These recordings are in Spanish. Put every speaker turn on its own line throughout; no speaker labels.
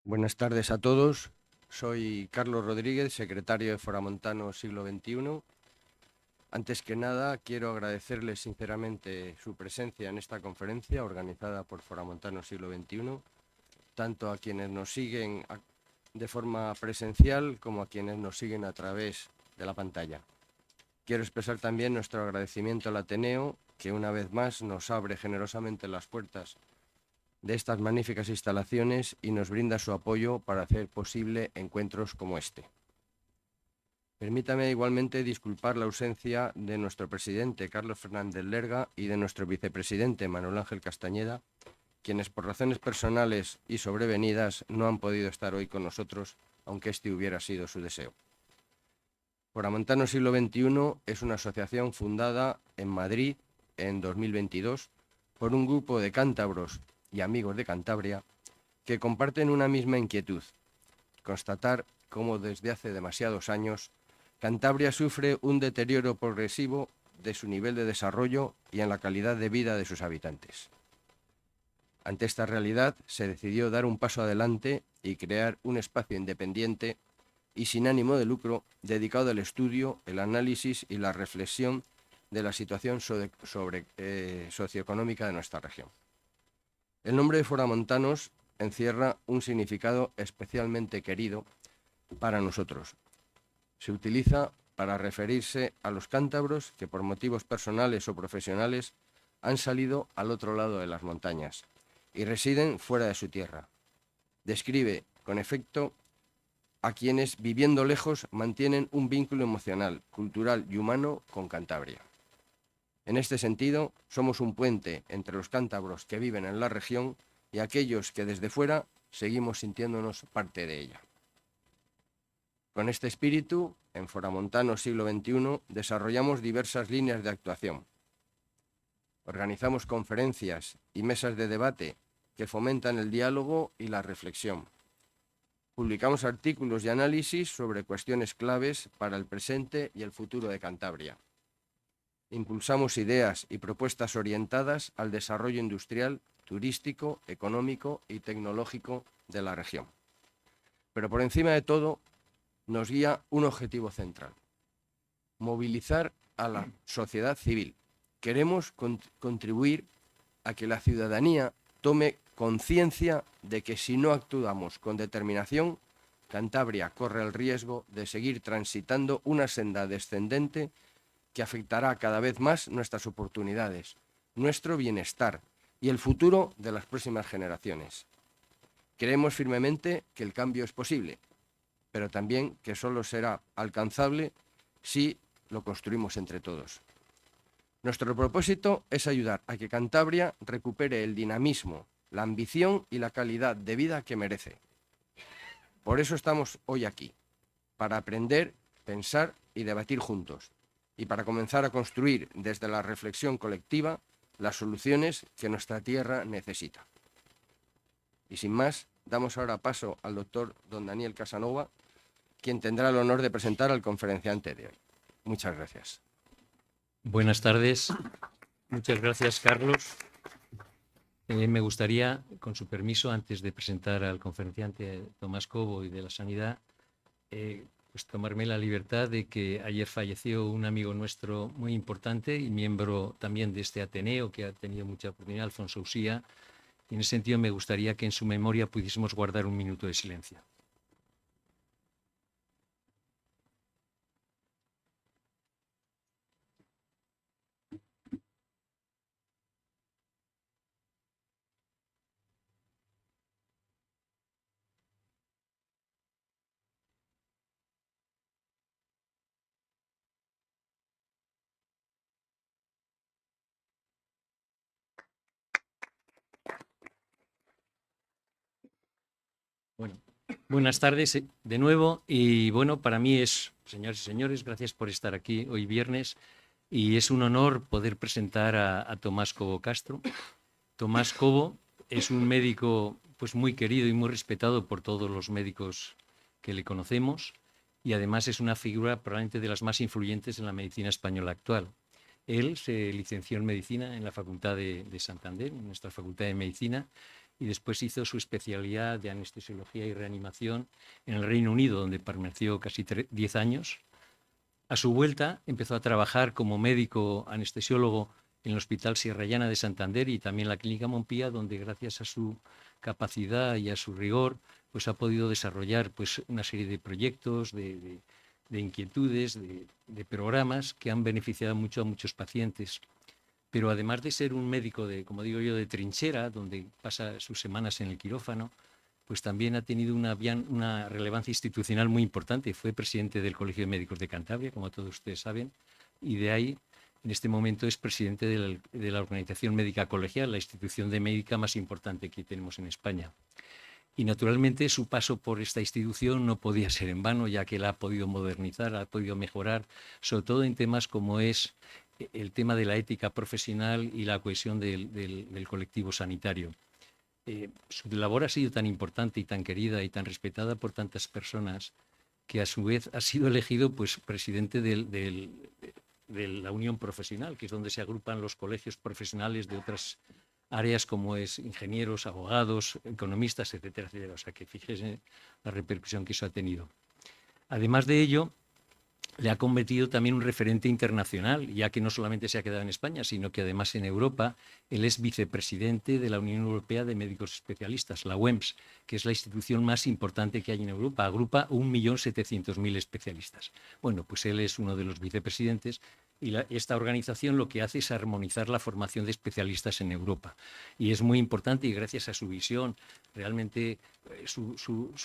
Buenas tardes a todos. Soy Carlos Rodríguez, secretario de Foramontano Siglo XXI. Antes que nada, quiero agradecerles sinceramente su presencia en esta conferencia organizada por Foramontano Siglo XXI, tanto a quienes nos siguen de forma presencial como a quienes nos siguen a través de la pantalla. Quiero expresar también nuestro agradecimiento al Ateneo, que una vez más nos abre generosamente las puertas de estas magníficas instalaciones y nos brinda su apoyo para hacer posible encuentros como este. Permítame igualmente disculpar la ausencia de nuestro presidente Carlos Fernández Lerga y de nuestro vicepresidente Manuel Ángel Castañeda, quienes por razones personales y sobrevenidas no han podido estar hoy con nosotros, aunque este hubiera sido su deseo. Foramontano Siglo XXI es una asociación fundada en Madrid en 2022 por un grupo de cántabros y amigos de Cantabria que comparten una misma inquietud: constatar cómo desde hace demasiados años Cantabria sufre un deterioro progresivo de su nivel de desarrollo y en la calidad de vida de sus habitantes. Ante esta realidad se decidió dar un paso adelante y crear un espacio independiente y sin ánimo de lucro dedicado al estudio, el análisis y la reflexión de la situación socioeconómica de nuestra región. El nombre de Foramontanos encierra un significado especialmente querido para nosotros. Se utiliza para referirse a los cántabros que por motivos personales o profesionales han salido al otro lado de las montañas y residen fuera de su tierra. Describe, con efecto, a quienes, viviendo lejos, mantienen un vínculo emocional, cultural y humano con Cantabria. En este sentido, somos un puente entre los cántabros que viven en la región y aquellos que desde fuera seguimos sintiéndonos parte de ella. Con este espíritu, en Foramontano Siglo XXI, desarrollamos diversas líneas de actuación. Organizamos conferencias y mesas de debate que fomentan el diálogo y la reflexión. Publicamos artículos y análisis sobre cuestiones claves para el presente y el futuro de Cantabria. Impulsamos ideas y propuestas orientadas al desarrollo industrial, turístico, económico y tecnológico de la región. Pero por encima de todo, nos guía un objetivo central: movilizar a la sociedad civil. Queremos contribuir a que la ciudadanía tome conciencia de que si no actuamos con determinación, Cantabria corre el riesgo de seguir transitando una senda descendente que afectará cada vez más nuestras oportunidades, nuestro bienestar y el futuro de las próximas generaciones. Creemos firmemente que el cambio es posible, pero también que solo será alcanzable si lo construimos entre todos. Nuestro propósito es ayudar a que Cantabria recupere el dinamismo, la ambición y la calidad de vida que merece. Por eso estamos hoy aquí, para aprender, pensar y debatir juntos, y para comenzar a construir desde la reflexión colectiva las soluciones que nuestra tierra necesita. Y sin más, damos ahora paso al doctor don Daniel Casanova, quien tendrá el honor de presentar al conferenciante de hoy. Muchas gracias.
Buenas tardes. Muchas gracias, Carlos. Me gustaría, con su permiso, antes de presentar al conferenciante Tomás Cobo y de la Sanidad, pues tomarme la libertad de que ayer falleció un amigo nuestro muy importante y miembro también de este Ateneo, que ha tenido mucha oportunidad, Alfonso Usía. Y en ese sentido me gustaría que en su memoria pudiésemos guardar un minuto de silencio. Bueno, buenas tardes de nuevo y bueno, para mí es, señores y señores, gracias por estar aquí hoy viernes y es un honor poder presentar a Tomás Cobo Castro. Tomás Cobo es un médico pues muy querido y muy respetado por todos los médicos que le conocemos y además es una figura probablemente de las más influyentes en la medicina española actual. Él se licenció en medicina en la Facultad de Santander, en nuestra Facultad de Medicina, y después hizo su especialidad de anestesiología y reanimación en el Reino Unido, donde permaneció casi 10 años. A su vuelta empezó a trabajar como médico anestesiólogo en el Hospital Sierra Llana de Santander y también en la Clínica Montpía, donde gracias a su capacidad y a su rigor pues ha podido desarrollar pues una serie de proyectos, de inquietudes, de programas que han beneficiado mucho a muchos pacientes. Pero además de ser un médico de, como digo yo, de trinchera, donde pasa sus semanas en el quirófano, pues también ha tenido una relevancia institucional muy importante. Fue presidente del Colegio de Médicos de Cantabria, como todos ustedes saben, y de ahí, en este momento, es presidente de la Organización Médica Colegial, la institución de médica más importante que tenemos en España. Y naturalmente su paso por esta institución no podía ser en vano, ya que la ha podido modernizar, ha podido mejorar, sobre todo en temas como es el tema de la ética profesional y la cohesión del colectivo sanitario. Su labor ha sido tan importante y tan querida y tan respetada por tantas personas que a su vez ha sido elegido pues, presidente de la Unión Profesional, que es donde se agrupan los colegios profesionales de otras áreas como es ingenieros, abogados, economistas, etcétera, etcétera. O sea que fíjese la repercusión que eso ha tenido. Además de ello, le ha convertido también un referente internacional, ya que no solamente se ha quedado en España, sino que además en Europa él es vicepresidente de la Unión Europea de Médicos Especialistas, la UEMS, que es la institución más importante que hay en Europa. Agrupa 1.700.000 especialistas. Bueno, pues él es uno de los vicepresidentes y esta organización lo que hace es armonizar la formación de especialistas en Europa. Y es muy importante y gracias a su visión, realmente su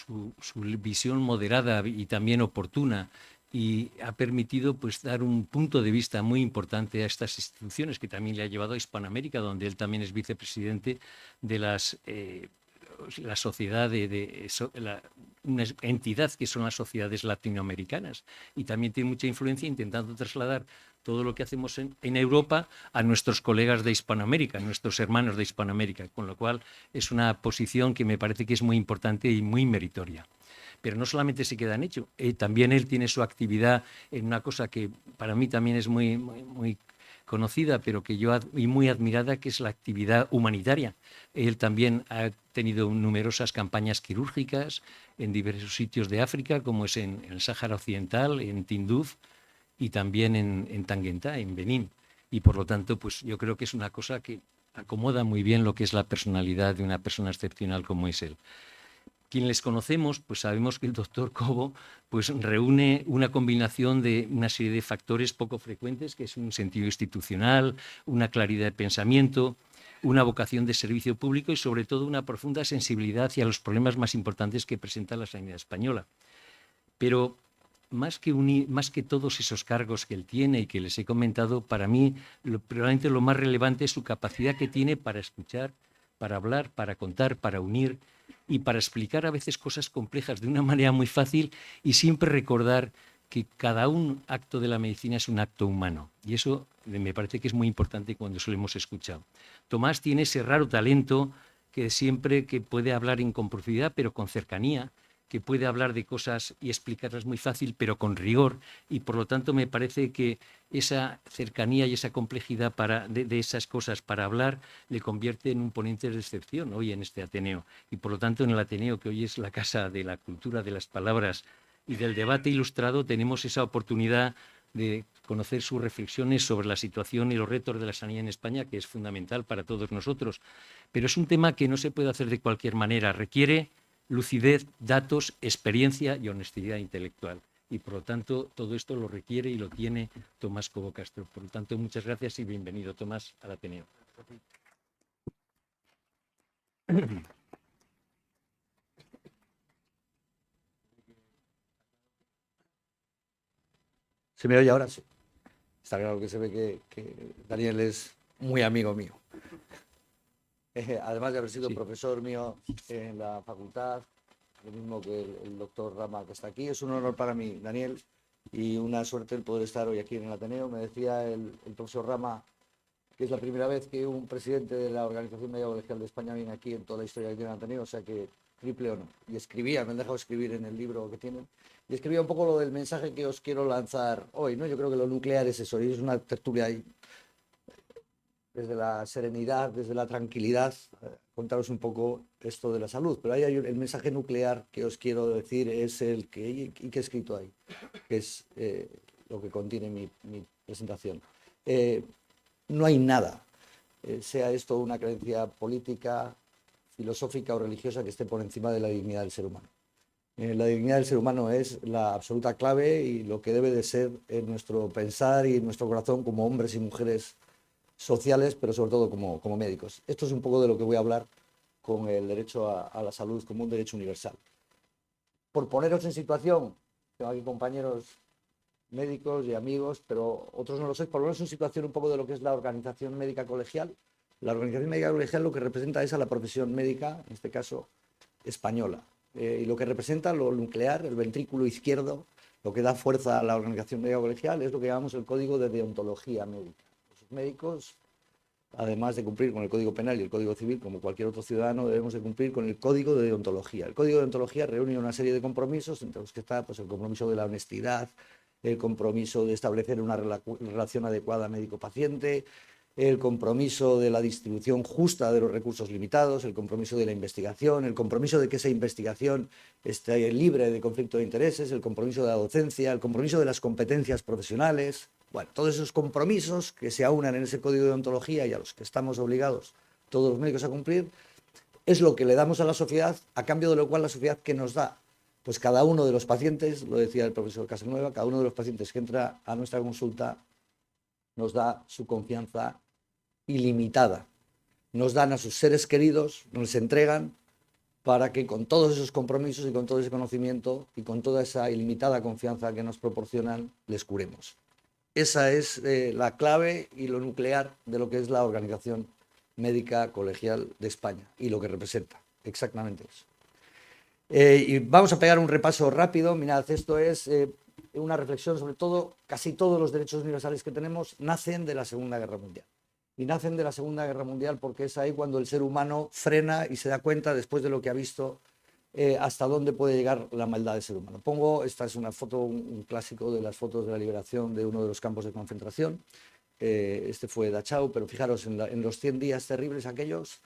visión moderada y también oportuna, y ha permitido pues dar un punto de vista muy importante a estas instituciones, que también le ha llevado a Hispanoamérica, donde él también es vicepresidente de la sociedad una entidad que son las sociedades latinoamericanas, y también tiene mucha influencia intentando trasladar todo lo que hacemos en Europa a nuestros colegas de Hispanoamérica, nuestros hermanos de Hispanoamérica, con lo cual es una posición que me parece que es muy importante y muy meritoria. Pero no solamente se queda en ello, también él tiene su actividad en una cosa que para mí también es muy conocida, pero que yo y muy admirada, que es la actividad humanitaria. Él también ha tenido numerosas campañas quirúrgicas en diversos sitios de África, como es en el Sáhara Occidental, en Tinduf y también en Tanguentá, en Benín. Y por lo tanto, pues yo creo que es una cosa que acomoda muy bien lo que es la personalidad de una persona excepcional como es él. Quienes les conocemos, pues sabemos que el doctor Cobo pues, reúne una combinación de una serie de factores poco frecuentes, que es un sentido institucional, una claridad de pensamiento, una vocación de servicio público y sobre todo una profunda sensibilidad hacia los problemas más importantes que presenta la sanidad española. Pero más que todos esos cargos que él tiene y que les he comentado, para mí probablemente lo más relevante es su capacidad que tiene para escuchar, para hablar, para contar, para unir y para explicar a veces cosas complejas de una manera muy fácil y siempre recordar que cada un acto de la medicina es un acto humano. Y eso me parece que es muy importante cuando se lo hemos escuchado. Tomás tiene ese raro talento que siempre que puede hablar con profundidad, pero con cercanía, que puede hablar de cosas y explicarlas muy fácil, pero con rigor, y por lo tanto me parece que esa cercanía y esa complejidad de esas cosas para hablar le convierte en un ponente de excepción hoy en este Ateneo. Y por lo tanto en el Ateneo, que hoy es la casa de la cultura, de las palabras y del debate ilustrado, tenemos esa oportunidad de conocer sus reflexiones sobre la situación y los retos de la sanidad en España, que es fundamental para todos nosotros. Pero es un tema que no se puede hacer de cualquier manera, requiere lucidez, datos, experiencia y honestidad intelectual. Y por lo tanto, todo esto lo requiere y lo tiene Tomás Cobo Castro. Por lo tanto, muchas gracias y bienvenido, Tomás, al Ateneo.
¿Se me oye ahora? Sí. Está claro que se ve que Daniel es muy amigo mío. Además de haber sido profesor mío en la facultad, lo mismo que el doctor Rama que está aquí. Es un honor para mí, Daniel, y una suerte el poder estar hoy aquí en el Ateneo. Me decía el profesor Rama que es la primera vez que un presidente de la Organización Médica Colegial de España viene aquí en toda la historia que tiene el Ateneo, o sea que triple honor. Y escribía, me han dejado escribir en el libro que tienen, y escribía un poco lo del mensaje que os quiero lanzar hoy, ¿no? Yo creo que lo nuclear es eso, y es una tertulia ahí. desde la serenidad, desde la tranquilidad, contaros un poco esto de la salud. Pero ahí hay el mensaje nuclear que os quiero decir, es el que, y que he escrito ahí, que es lo que contiene mi presentación. No hay nada, sea esto una creencia política, filosófica o religiosa, que esté por encima de la dignidad del ser humano. La dignidad del ser humano es la absoluta clave y lo que debe de ser en nuestro pensar y en nuestro corazón como hombres y mujeres sociales, pero sobre todo como médicos. Esto es un poco de lo que voy a hablar con el derecho a la salud como un derecho universal. Por poneros en situación, tengo aquí compañeros médicos y amigos, pero otros no lo sois, por poneros en situación un poco de lo que es la organización médica colegial. La organización médica colegial lo que representa es a la profesión médica, en este caso española. Y lo que representa lo nuclear, el ventrículo izquierdo, lo que da fuerza a la organización médica colegial es lo que llamamos el código de deontología médica. Los médicos, además de cumplir con el Código Penal y el Código Civil, como cualquier otro ciudadano, debemos de cumplir con el Código de Deontología. El Código de Deontología reúne una serie de compromisos, entre los que está pues, el compromiso de la honestidad, el compromiso de establecer una relación adecuada médico-paciente, el compromiso de la distribución justa de los recursos limitados, el compromiso de la investigación, el compromiso de que esa investigación esté libre de conflicto de intereses, el compromiso de la docencia, el compromiso de las competencias profesionales. Bueno, todos esos compromisos que se aunan en ese código de ontología y a los que estamos obligados todos los médicos a cumplir, es lo que le damos a la sociedad, a cambio de lo cual la sociedad, ¿qué nos da? Pues cada uno de los pacientes, lo decía el profesor Casanueva, cada uno de los pacientes que entra a nuestra consulta nos da su confianza ilimitada. Nos dan a sus seres queridos, nos entregan para que con todos esos compromisos y con todo ese conocimiento y con toda esa ilimitada confianza que nos proporcionan, les curemos. Esa es la clave y lo nuclear de lo que es la Organización Médica Colegial de España y lo que representa, exactamente eso. Y vamos a pegar un repaso rápido. Mirad, esto es una reflexión sobre todo, casi todos los derechos universales que tenemos nacen de la Segunda Guerra Mundial. Y nacen de la Segunda Guerra Mundial porque es ahí cuando el ser humano frena y se da cuenta, después de lo que ha visto, hasta dónde puede llegar la maldad del ser humano. Esta es una foto, un clásico de las fotos de la liberación de uno de los campos de concentración. Este fue Dachau, pero fijaros en los 100 días terribles aquellos,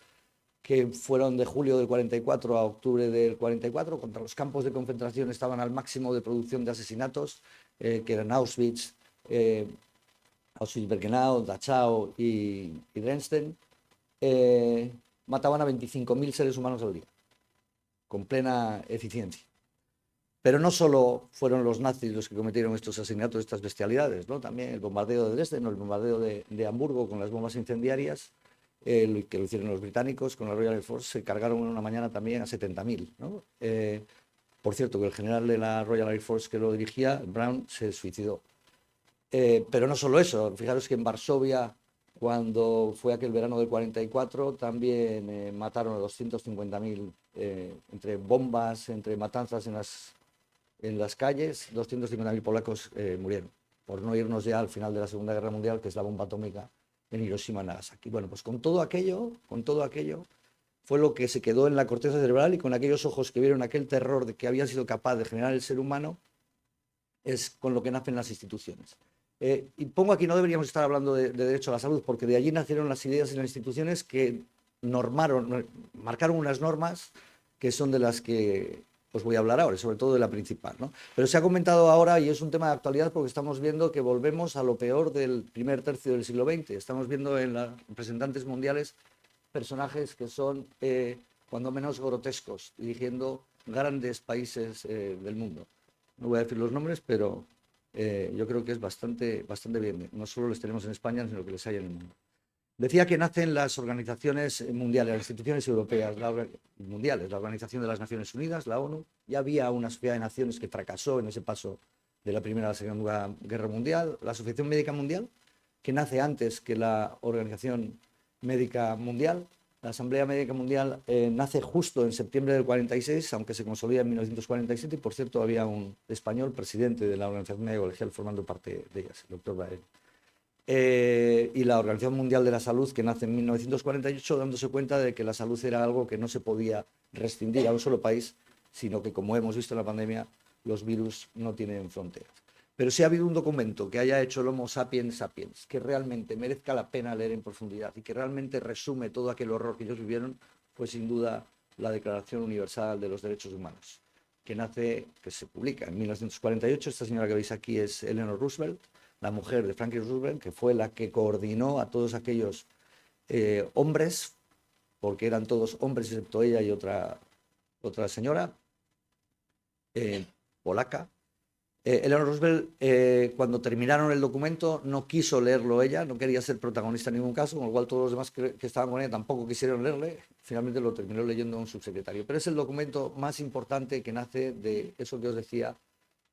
que fueron de julio del 44 a octubre del 44, contra los campos de concentración estaban al máximo de producción de asesinatos, que eran Auschwitz, Auschwitz-Birkenau, Dachau y Dresden. Mataban a 25.000 seres humanos al día, con plena eficiencia. Pero no solo fueron los nazis los que cometieron estos asesinatos, estas bestialidades, ¿no? También el bombardeo de Dresden o el bombardeo de Hamburgo con las bombas incendiarias, que lo hicieron los británicos con la Royal Air Force, se cargaron en una mañana también a 70.000, ¿no? Por cierto, que el general de la Royal Air Force que lo dirigía, Brown, se suicidó. Pero no solo eso, fijaros que en Varsovia, cuando fue aquel verano del 44, también mataron a 250.000 entre bombas, entre matanzas en las calles, 250.000 polacos murieron, por no irnos ya al final de la Segunda Guerra Mundial, que es la bomba atómica en Hiroshima y Nagasaki. Bueno, pues con todo aquello fue lo que se quedó en la corteza cerebral, y con aquellos ojos que vieron aquel terror de que había sido capaz de generar el ser humano, es con lo que nacen las instituciones. Y pongo aquí, no deberíamos estar hablando de derecho a la salud, porque de allí nacieron las ideas y las instituciones que marcaron unas normas que son de las que os voy a hablar ahora, y sobre todo de la principal, ¿no? Pero se ha comentado ahora, y es un tema de actualidad, porque estamos viendo que volvemos a lo peor del primer tercio del siglo XX. Estamos viendo en los representantes mundiales personajes que son, cuando menos, grotescos, dirigiendo grandes países del mundo. No voy a decir los nombres, pero yo creo que es bastante bien. No solo les tenemos en España, sino que les hay en el mundo. Decía que nacen las organizaciones mundiales, las instituciones europeas, mundiales, la Organización de las Naciones Unidas, la ONU. Ya había una sociedad de naciones que fracasó en ese paso de la Primera a la Segunda Guerra Mundial. La Asociación Médica Mundial, que nace antes que la Organización Médica Mundial. La Asamblea Médica Mundial nace justo en septiembre del 46, aunque se consolida en 1947, y por cierto había un español presidente de la Organización Médica Colegial formando parte de ellas, el doctor Bael. Y la Organización Mundial de la Salud, que nace en 1948, dándose cuenta de que la salud era algo que no se podía restringir a un solo país, sino que, como hemos visto en la pandemia, los virus no tienen fronteras. Pero si ha habido un documento que haya hecho el Homo sapiens sapiens, que realmente merezca la pena leer en profundidad y que realmente resume todo aquel horror que ellos vivieron, pues sin duda la Declaración Universal de los Derechos Humanos, que se publica en 1948. Esta señora que veis aquí es Eleanor Roosevelt, la mujer de Franklin Roosevelt, que fue la que coordinó a todos aquellos hombres, porque eran todos hombres excepto ella y otra señora polaca. Eleanor Roosevelt, cuando terminaron el documento, no quiso leerlo ella, no quería ser protagonista en ningún caso, con lo cual todos los demás que estaban con ella tampoco quisieron leerle. Finalmente lo terminó leyendo un subsecretario. Pero es el documento más importante que nace de eso que os decía,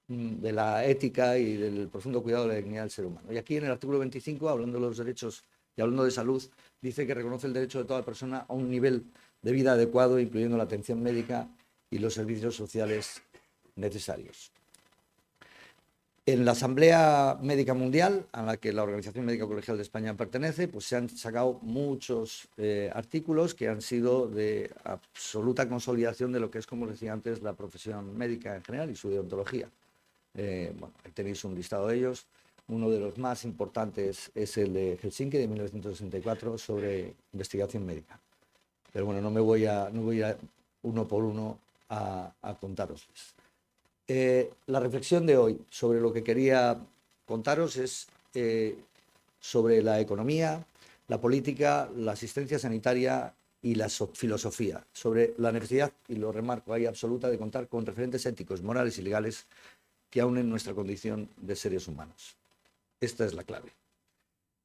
de la ética y del profundo cuidado de la dignidad del ser humano. Y aquí en el artículo 25, hablando de los derechos y hablando de salud, dice que reconoce el derecho de toda persona a un nivel de vida adecuado, incluyendo la atención médica y los servicios sociales necesarios. En la Asamblea Médica Mundial, a la que la Organización Médica Colegial de España pertenece, pues se han sacado muchos artículos que han sido de absoluta consolidación de lo que es, como os decía antes, la profesión médica en general y su deontología. Bueno, ahí tenéis un listado de ellos. Uno de los más importantes es el de Helsinki de 1964 sobre investigación médica. Pero bueno, no voy a uno por uno a contárosles. La reflexión de hoy sobre lo que quería contaros es sobre la economía, la política, la asistencia sanitaria y la filosofía, sobre la necesidad, y lo remarco ahí, absoluta de contar con referentes éticos, morales y legales que aunen nuestra condición de seres humanos. Esta es la clave.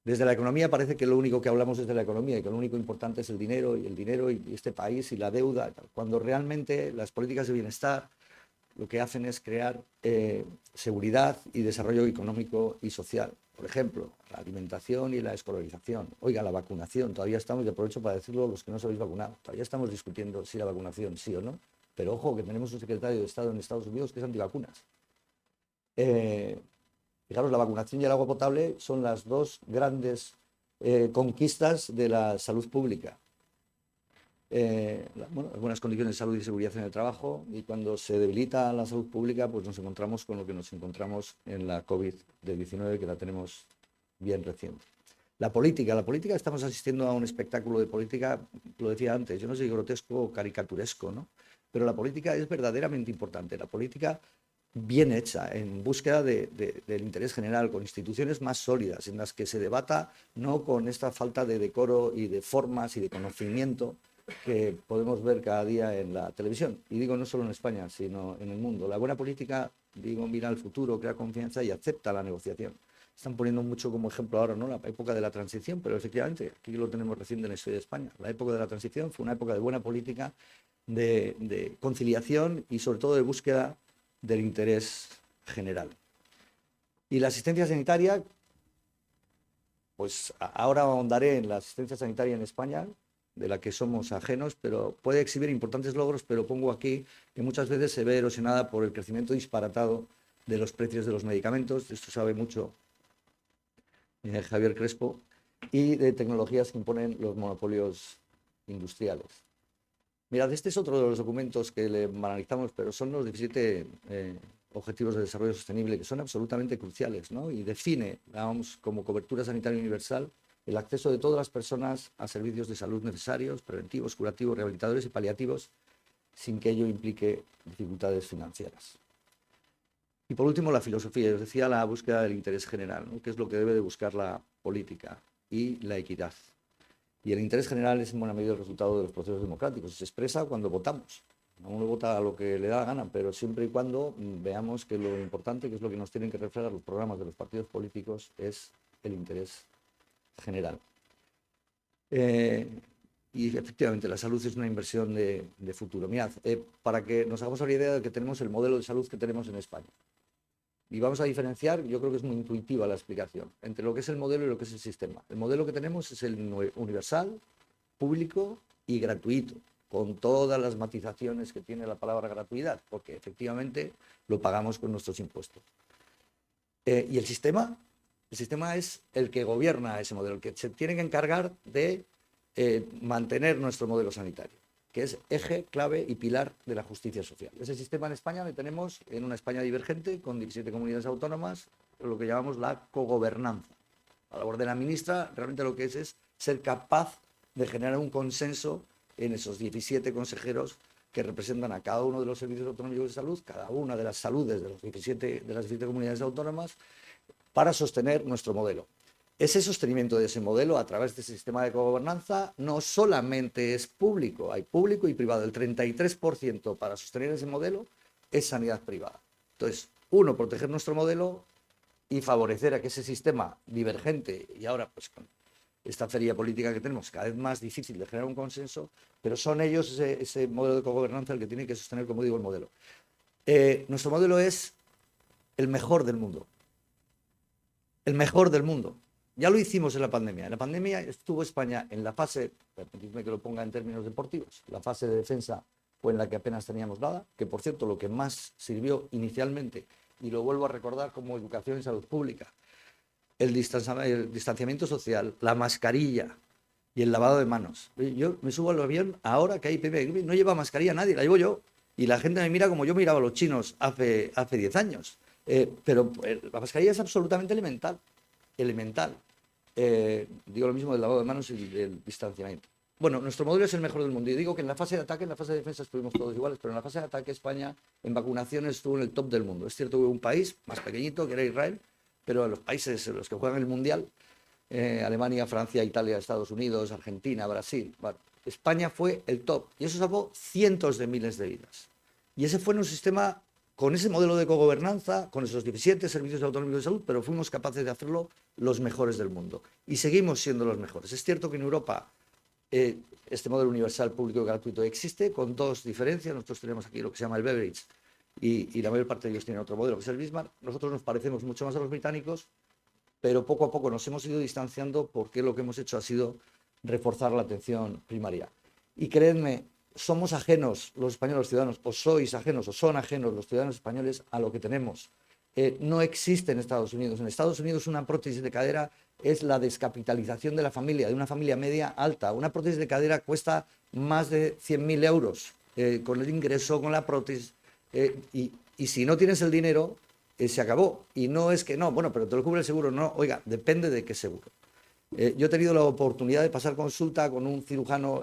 Desde la economía parece que lo único que hablamos es de la economía y que lo único importante es el dinero y este país y la deuda, cuando realmente las políticas de bienestar lo que hacen es crear seguridad y desarrollo económico y social. Por ejemplo, la alimentación y la escolarización. Oiga, la vacunación. Todavía estamos, y aprovecho para decirlo los que no os habéis vacunado, todavía estamos discutiendo si la vacunación sí o no. Pero ojo, que tenemos un secretario de Estado en Estados Unidos que es antivacunas. Fijaros, la vacunación y el agua potable son las dos grandes conquistas de la salud pública. Bueno, buenas condiciones de salud y seguridad en el trabajo, y cuando se debilita la salud pública, pues nos encontramos con lo que nos encontramos en la COVID-19, que la tenemos bien reciente. La política, estamos asistiendo a un espectáculo de política, lo decía antes, yo no sé, grotesco o caricaturesco, ¿no? Pero la política es verdaderamente importante. La política bien hecha, en búsqueda del interés general, con instituciones más sólidas, en las que se debata no con esta falta de decoro y de formas y de conocimiento que podemos ver cada día en la televisión. Y digo no solo en España, sino en el mundo. La buena política, digo, mira al futuro, crea confianza y acepta la negociación. Están poniendo mucho como ejemplo ahora, ¿no?, la época de la transición, pero efectivamente, aquí lo tenemos reciente en la historia de España. La época de la transición fue una época de buena política, de conciliación y sobre todo de búsqueda del interés general. Y la asistencia sanitaria, pues ahora ahondaré en la asistencia sanitaria en España, de la que somos ajenos, pero puede exhibir importantes logros, pero pongo aquí que muchas veces se ve erosionada por el crecimiento disparatado de los precios de los medicamentos, de esto sabe mucho Javier Crespo, y de tecnologías que imponen los monopolios industriales. Mirad, este es otro de los documentos que le analizamos, pero son los 17 Objetivos de Desarrollo Sostenible, que son absolutamente cruciales, ¿no? Y define la OMS como cobertura sanitaria universal el acceso de todas las personas a servicios de salud necesarios, preventivos, curativos, rehabilitadores y paliativos, sin que ello implique dificultades financieras. Y por último, la filosofía, os decía, la búsqueda del interés general, ¿no?, que es lo que debe de buscar la política, y la equidad. Y el interés general es en buena medida el resultado de los procesos democráticos. Se expresa cuando votamos. Uno vota a lo que le da la gana, pero siempre y cuando veamos que lo importante, que es lo que nos tienen que reflejar los programas de los partidos políticos, es el interés general. Y efectivamente, la salud es una inversión de futuro. Mirad, para que nos hagamos la idea de que tenemos el modelo de salud que tenemos en España. Y vamos a diferenciar, yo creo que es muy intuitiva la explicación, entre lo que es el modelo y lo que es el sistema. El modelo que tenemos es el universal, público y gratuito, con todas las matizaciones que tiene la palabra gratuidad, porque efectivamente lo pagamos con nuestros impuestos. ¿Y el sistema? El sistema es el que gobierna ese modelo, el que se tiene que encargar de mantener nuestro modelo sanitario, que es eje, clave y pilar de la justicia social. Ese sistema en España lo tenemos en una España divergente con 17 comunidades autónomas, lo que llamamos la cogobernanza. A la labor de la ministra realmente lo que es ser capaz de generar un consenso en esos 17 consejeros que representan a cada uno de los servicios autonómicos de salud, cada una de las saludes de las 17 comunidades autónomas, para sostener nuestro modelo. Ese sostenimiento de ese modelo a través de ese sistema de cogobernanza no solamente es público, hay público y privado. El 33% para sostener ese modelo es sanidad privada. Entonces, uno, proteger nuestro modelo y favorecer a que ese sistema divergente, y ahora pues con esta feria política que tenemos, cada vez más difícil de generar un consenso, pero son ellos ese modelo de cogobernanza el que tiene que sostener, como digo, el modelo. Nuestro modelo es el mejor del mundo. El mejor del mundo. Ya lo hicimos en la pandemia. En la pandemia estuvo España en la fase, permitidme que lo ponga en términos deportivos, la fase de defensa fue en la que apenas teníamos nada, que por cierto lo que más sirvió inicialmente, y lo vuelvo a recordar como educación y salud pública, el distanciamiento social, la mascarilla y el lavado de manos. Yo me subo al avión ahora que hay epidemia de gripe, no lleva mascarilla nadie, la llevo yo. Y la gente me mira como yo miraba a los chinos hace 10 años. Pero la mascarilla es absolutamente elemental. Elemental. Digo lo mismo del lavado de manos y del distanciamiento. Bueno, nuestro modelo es el mejor del mundo. Y digo que en la fase de ataque, en la fase de defensa estuvimos todos iguales, pero en la fase de ataque España en vacunaciones estuvo en el top del mundo. Es cierto que hubo un país más pequeñito, que era Israel, pero los países en los que juegan el Mundial, Alemania, Francia, Italia, Estados Unidos, Argentina, Brasil, bueno, España fue el top. Y eso salvó cientos de miles de vidas. Y ese fue un sistema con ese modelo de cogobernanza, con esos 17 servicios autonómicos de salud, pero fuimos capaces de hacerlo los mejores del mundo. Y seguimos siendo los mejores. Es cierto que en Europa este modelo universal público y gratuito existe, con dos diferencias. Nosotros tenemos aquí lo que se llama el Beveridge y la mayor parte de ellos tienen otro modelo, que es el Bismarck. Nosotros nos parecemos mucho más a los británicos, pero poco a poco nos hemos ido distanciando porque lo que hemos hecho ha sido reforzar la atención primaria. Y creedme, somos ajenos los españoles, los ciudadanos, o sois ajenos, o son ajenos los ciudadanos españoles a lo que tenemos. No existe en Estados Unidos. En Estados Unidos una prótesis de cadera es la descapitalización de la familia, de una familia media alta. Una prótesis de cadera cuesta más de 100.000 euros con el ingreso, con la prótesis. Y si no tienes el dinero, se acabó. Y no es que no, bueno, pero te lo cubre el seguro. No, oiga, depende de qué seguro. Yo he tenido la oportunidad de pasar consulta con un cirujano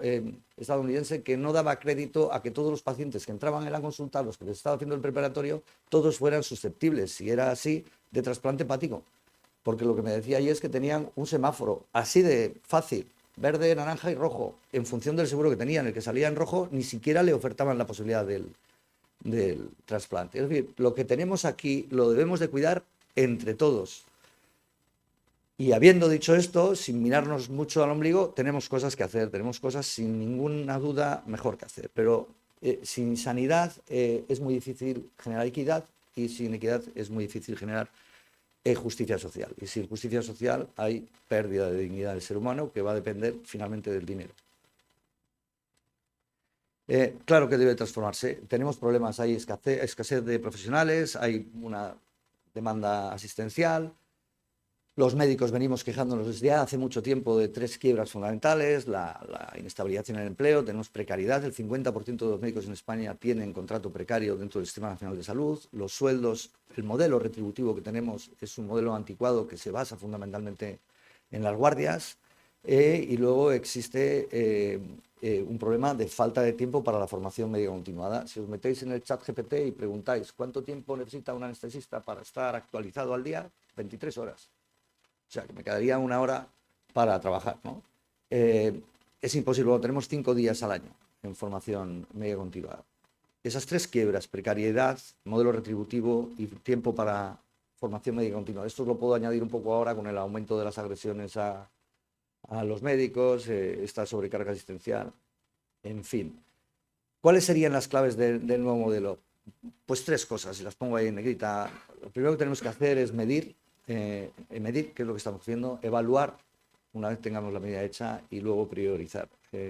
estadounidense que no daba crédito a que todos los pacientes que entraban en la consulta, los que les estaba haciendo el preparatorio, todos fueran susceptibles, si era así, de trasplante hepático. Porque lo que me decía ahí es que tenían un semáforo así de fácil, verde, naranja y rojo. En función del seguro que tenían, el que salía en rojo, ni siquiera le ofertaban la posibilidad del trasplante. Es decir, lo que tenemos aquí lo debemos de cuidar entre todos. Y habiendo dicho esto, sin mirarnos mucho al ombligo, tenemos cosas que hacer, tenemos cosas sin ninguna duda mejor que hacer. Pero sin sanidad es muy difícil generar equidad y sin equidad es muy difícil generar justicia social. Y sin justicia social hay pérdida de dignidad del ser humano que va a depender finalmente del dinero. Claro que debe transformarse. Tenemos problemas, hay escasez de profesionales, hay una demanda asistencial. Los médicos venimos quejándonos desde hace mucho tiempo de 3 quiebras fundamentales, la inestabilidad en el empleo, tenemos precariedad, el 50% de los médicos en España tienen contrato precario dentro del Sistema Nacional de Salud, los sueldos, el modelo retributivo que tenemos es un modelo anticuado que se basa fundamentalmente en las guardias y luego existe un problema de falta de tiempo para la formación médica continuada. Si os metéis en el chat GPT y preguntáis cuánto tiempo necesita un anestesista para estar actualizado al día, 23 horas. O sea, que me quedaría 1 hora para trabajar, ¿no? Es imposible, tenemos 5 días al año en formación media continuada. Esas 3 quiebras, precariedad, modelo retributivo y tiempo para formación médica continuada. Esto lo puedo añadir un poco ahora con el aumento de las agresiones a los médicos, esta sobrecarga asistencial, en fin. ¿Cuáles serían las claves del nuevo modelo? Pues 3 cosas, y las pongo ahí en negrita. Lo primero que tenemos que hacer es medir, qué es lo que estamos haciendo, evaluar una vez tengamos la medida hecha y luego priorizar.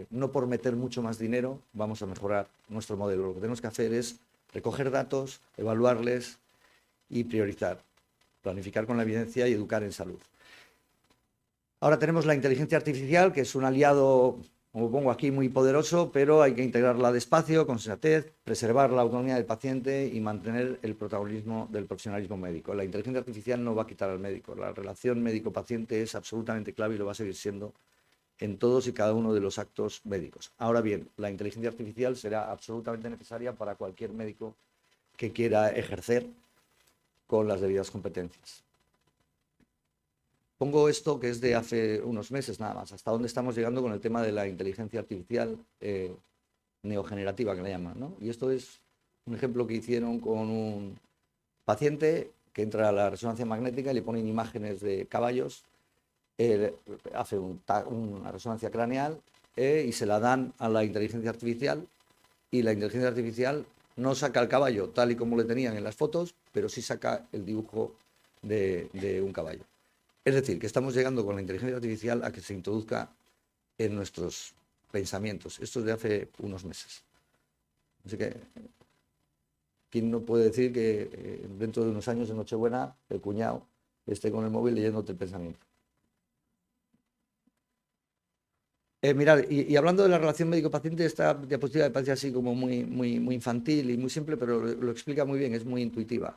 No por meter mucho más dinero vamos a mejorar nuestro modelo. Lo que tenemos que hacer es recoger datos, evaluarles y priorizar, planificar con la evidencia y educar en salud. Ahora tenemos la inteligencia artificial, que es un aliado como pongo aquí, muy poderoso, pero hay que integrarla despacio, con sensatez, preservar la autonomía del paciente y mantener el protagonismo del profesionalismo médico. La inteligencia artificial no va a quitar al médico. La relación médico-paciente es absolutamente clave y lo va a seguir siendo en todos y cada uno de los actos médicos. Ahora bien, la inteligencia artificial será absolutamente necesaria para cualquier médico que quiera ejercer con las debidas competencias. Pongo esto que es de hace unos meses nada más, hasta dónde estamos llegando con el tema de la inteligencia artificial neogenerativa, que le llaman, ¿no? Y esto es un ejemplo que hicieron con un paciente que entra a la resonancia magnética y le ponen imágenes de caballos, hace una resonancia craneal y se la dan a la inteligencia artificial, y la inteligencia artificial no saca el caballo tal y como le tenían en las fotos, pero sí saca el dibujo de un caballo. Es decir, que estamos llegando con la inteligencia artificial a que se introduzca en nuestros pensamientos. Esto es de hace unos meses. Así que, ¿quién no puede decir que dentro de unos años, en Nochebuena, el cuñado esté con el móvil leyéndote el pensamiento? Mirad, y hablando de la relación médico-paciente, esta diapositiva me parece así como muy infantil y muy simple, pero lo explica muy bien, es muy intuitiva.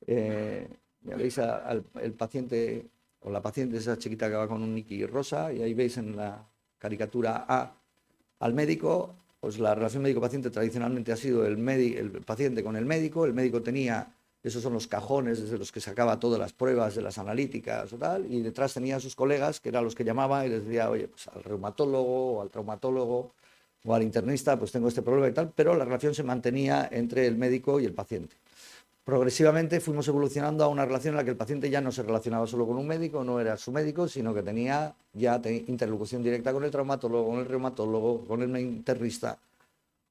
Ya veis el paciente o la paciente, esa chiquita que va con un Nicky rosa, y ahí veis en la caricatura A al médico. Pues la relación médico-paciente tradicionalmente ha sido el paciente con el médico tenía, esos son los cajones desde los que sacaba todas las pruebas de las analíticas o tal, y detrás tenía a sus colegas, que eran los que llamaba y les decía, oye, pues al reumatólogo o al traumatólogo o al internista, pues tengo este problema y tal, pero la relación se mantenía entre el médico y el paciente. Progresivamente fuimos evolucionando a una relación en la que el paciente ya no se relacionaba solo con un médico, no era su médico, sino que tenía ya interlocución directa con el traumatólogo, con el reumatólogo, con el internista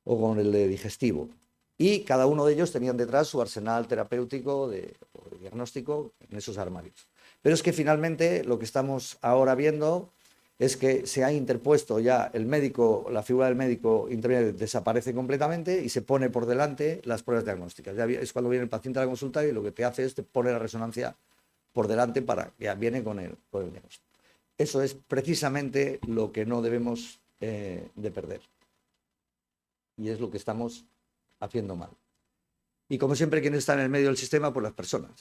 o con el de digestivo. Y cada uno de ellos tenían detrás su arsenal terapéutico o de diagnóstico en esos armarios. Pero es que finalmente lo que estamos ahora viendo es que se ha interpuesto ya el médico, la figura del médico intermedio desaparece completamente y se pone por delante las pruebas diagnósticas. Ya es cuando viene el paciente a la consulta y lo que te hace es te pone la resonancia por delante para que viene con el diagnóstico. Eso es precisamente lo que no debemos de perder. Y es lo que estamos haciendo mal. Y como siempre, ¿quién está en el medio del sistema? Pues las personas.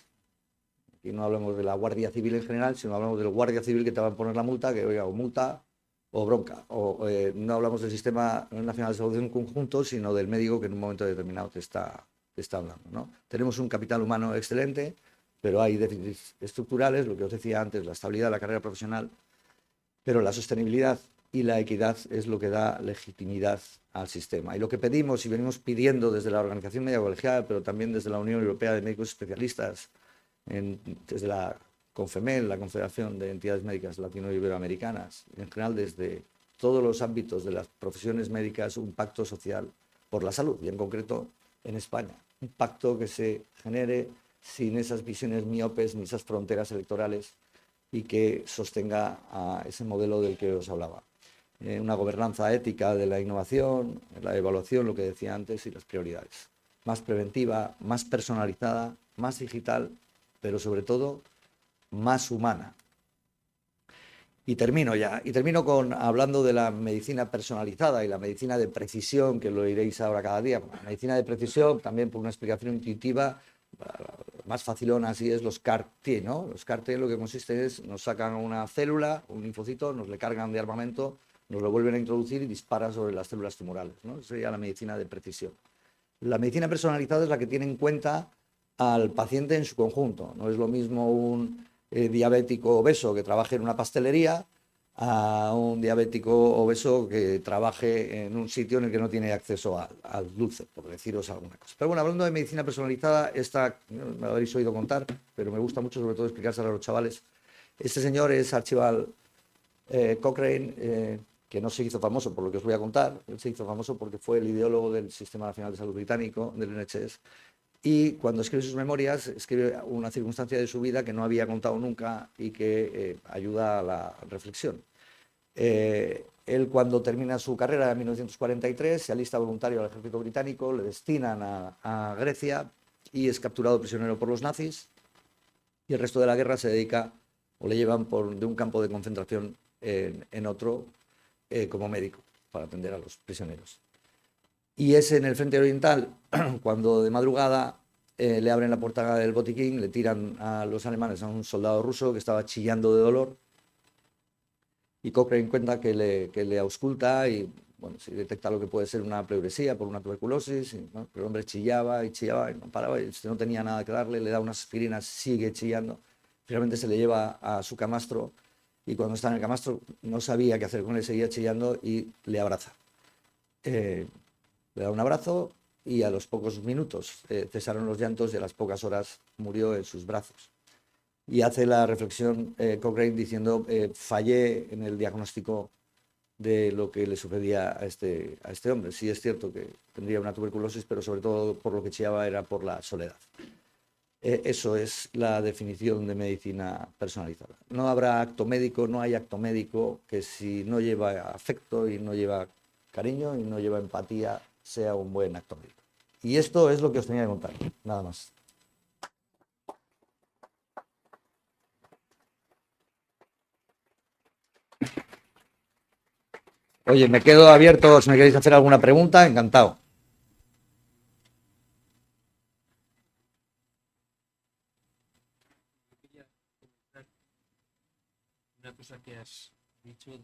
Aquí no hablamos de la Guardia Civil en general, sino hablamos del Guardia Civil que te va a poner la multa, que oiga, o multa o bronca. O no hablamos del Sistema Nacional de Salud en conjunto, sino del médico que en un momento determinado te está hablando, ¿no? Tenemos un capital humano excelente, pero hay déficits estructurales, lo que os decía antes, la estabilidad de la carrera profesional, pero la sostenibilidad y la equidad es lo que da legitimidad al sistema. Y lo que pedimos y venimos pidiendo desde la Organización Médica Colegial, pero también desde la Unión Europea de Médicos Especialistas, desde la CONFEMEL, la Confederación de Entidades Médicas Latino-Iberoamericanas, en general desde todos los ámbitos de las profesiones médicas, un pacto social por la salud, y en concreto en España. Un pacto que se genere sin esas visiones miopes ni esas fronteras electorales y que sostenga a ese modelo del que os hablaba. Una gobernanza ética de la innovación, la evaluación, lo que decía antes, y las prioridades. Más preventiva, más personalizada, más digital, pero sobre todo más humana. Y termino ya. Y termino hablando de la medicina personalizada y la medicina de precisión, que lo iréis ahora cada día. La medicina de precisión, también por una explicación intuitiva, más facilona así es los CAR-T, ¿no? Los CAR-T lo que consiste es, nos sacan una célula, un linfocito, nos le cargan de armamento, nos lo vuelven a introducir y dispara sobre las células tumorales, ¿no? Esa sería la medicina de precisión. La medicina personalizada es la que tiene en cuenta al paciente en su conjunto. No es lo mismo un diabético obeso que trabaje en una pastelería a un diabético obeso que trabaje en un sitio en el que no tiene acceso al dulce, por deciros alguna cosa. Pero bueno, hablando de medicina personalizada, esta me lo habréis oído contar, pero me gusta mucho sobre todo explicársela a los chavales. Este señor es Archibald Cochrane, que no se hizo famoso por lo que os voy a contar. Él se hizo famoso porque fue el ideólogo del Sistema Nacional de Salud británico, del NHS, y cuando escribe sus memorias escribe una circunstancia de su vida que no había contado nunca y que ayuda a la reflexión. Él, cuando termina su carrera en 1943, se alista voluntario al ejército británico, le destinan a Grecia y es capturado prisionero por los nazis, y el resto de la guerra se dedica o le llevan de un campo de concentración en otro como médico. para atender a los prisioneros. Y es en el frente oriental cuando de madrugada le abren la puerta del botiquín, le tiran a los alemanes a un soldado ruso que estaba chillando de dolor, y Cochrane cuenta que le ausculta y bueno, se detecta lo que puede ser una pleuresía por una tuberculosis, ¿no? Pero el hombre chillaba y no paraba, y no tenía nada que darle, le da unas aspirinas, sigue chillando. Finalmente se le lleva a su camastro, y cuando está en el camastro no sabía qué hacer con él, seguía chillando y le abraza. Le da un abrazo y a los pocos minutos cesaron los llantos y a las pocas horas murió en sus brazos. Y hace la reflexión Cochrane diciendo, fallé en el diagnóstico de lo que le sucedía a este hombre. Sí es cierto que tendría una tuberculosis, pero sobre todo por lo que chillaba era por la soledad. Eso es la definición de medicina personalizada. No habrá acto médico, no hay acto médico que si no lleva afecto y no lleva cariño y no lleva empatía sea un buen acto médico. Y esto es lo que os tenía que contar, nada más. Oye, me quedo abierto, si me queréis hacer alguna pregunta, encantado.
Una cosa que has dicho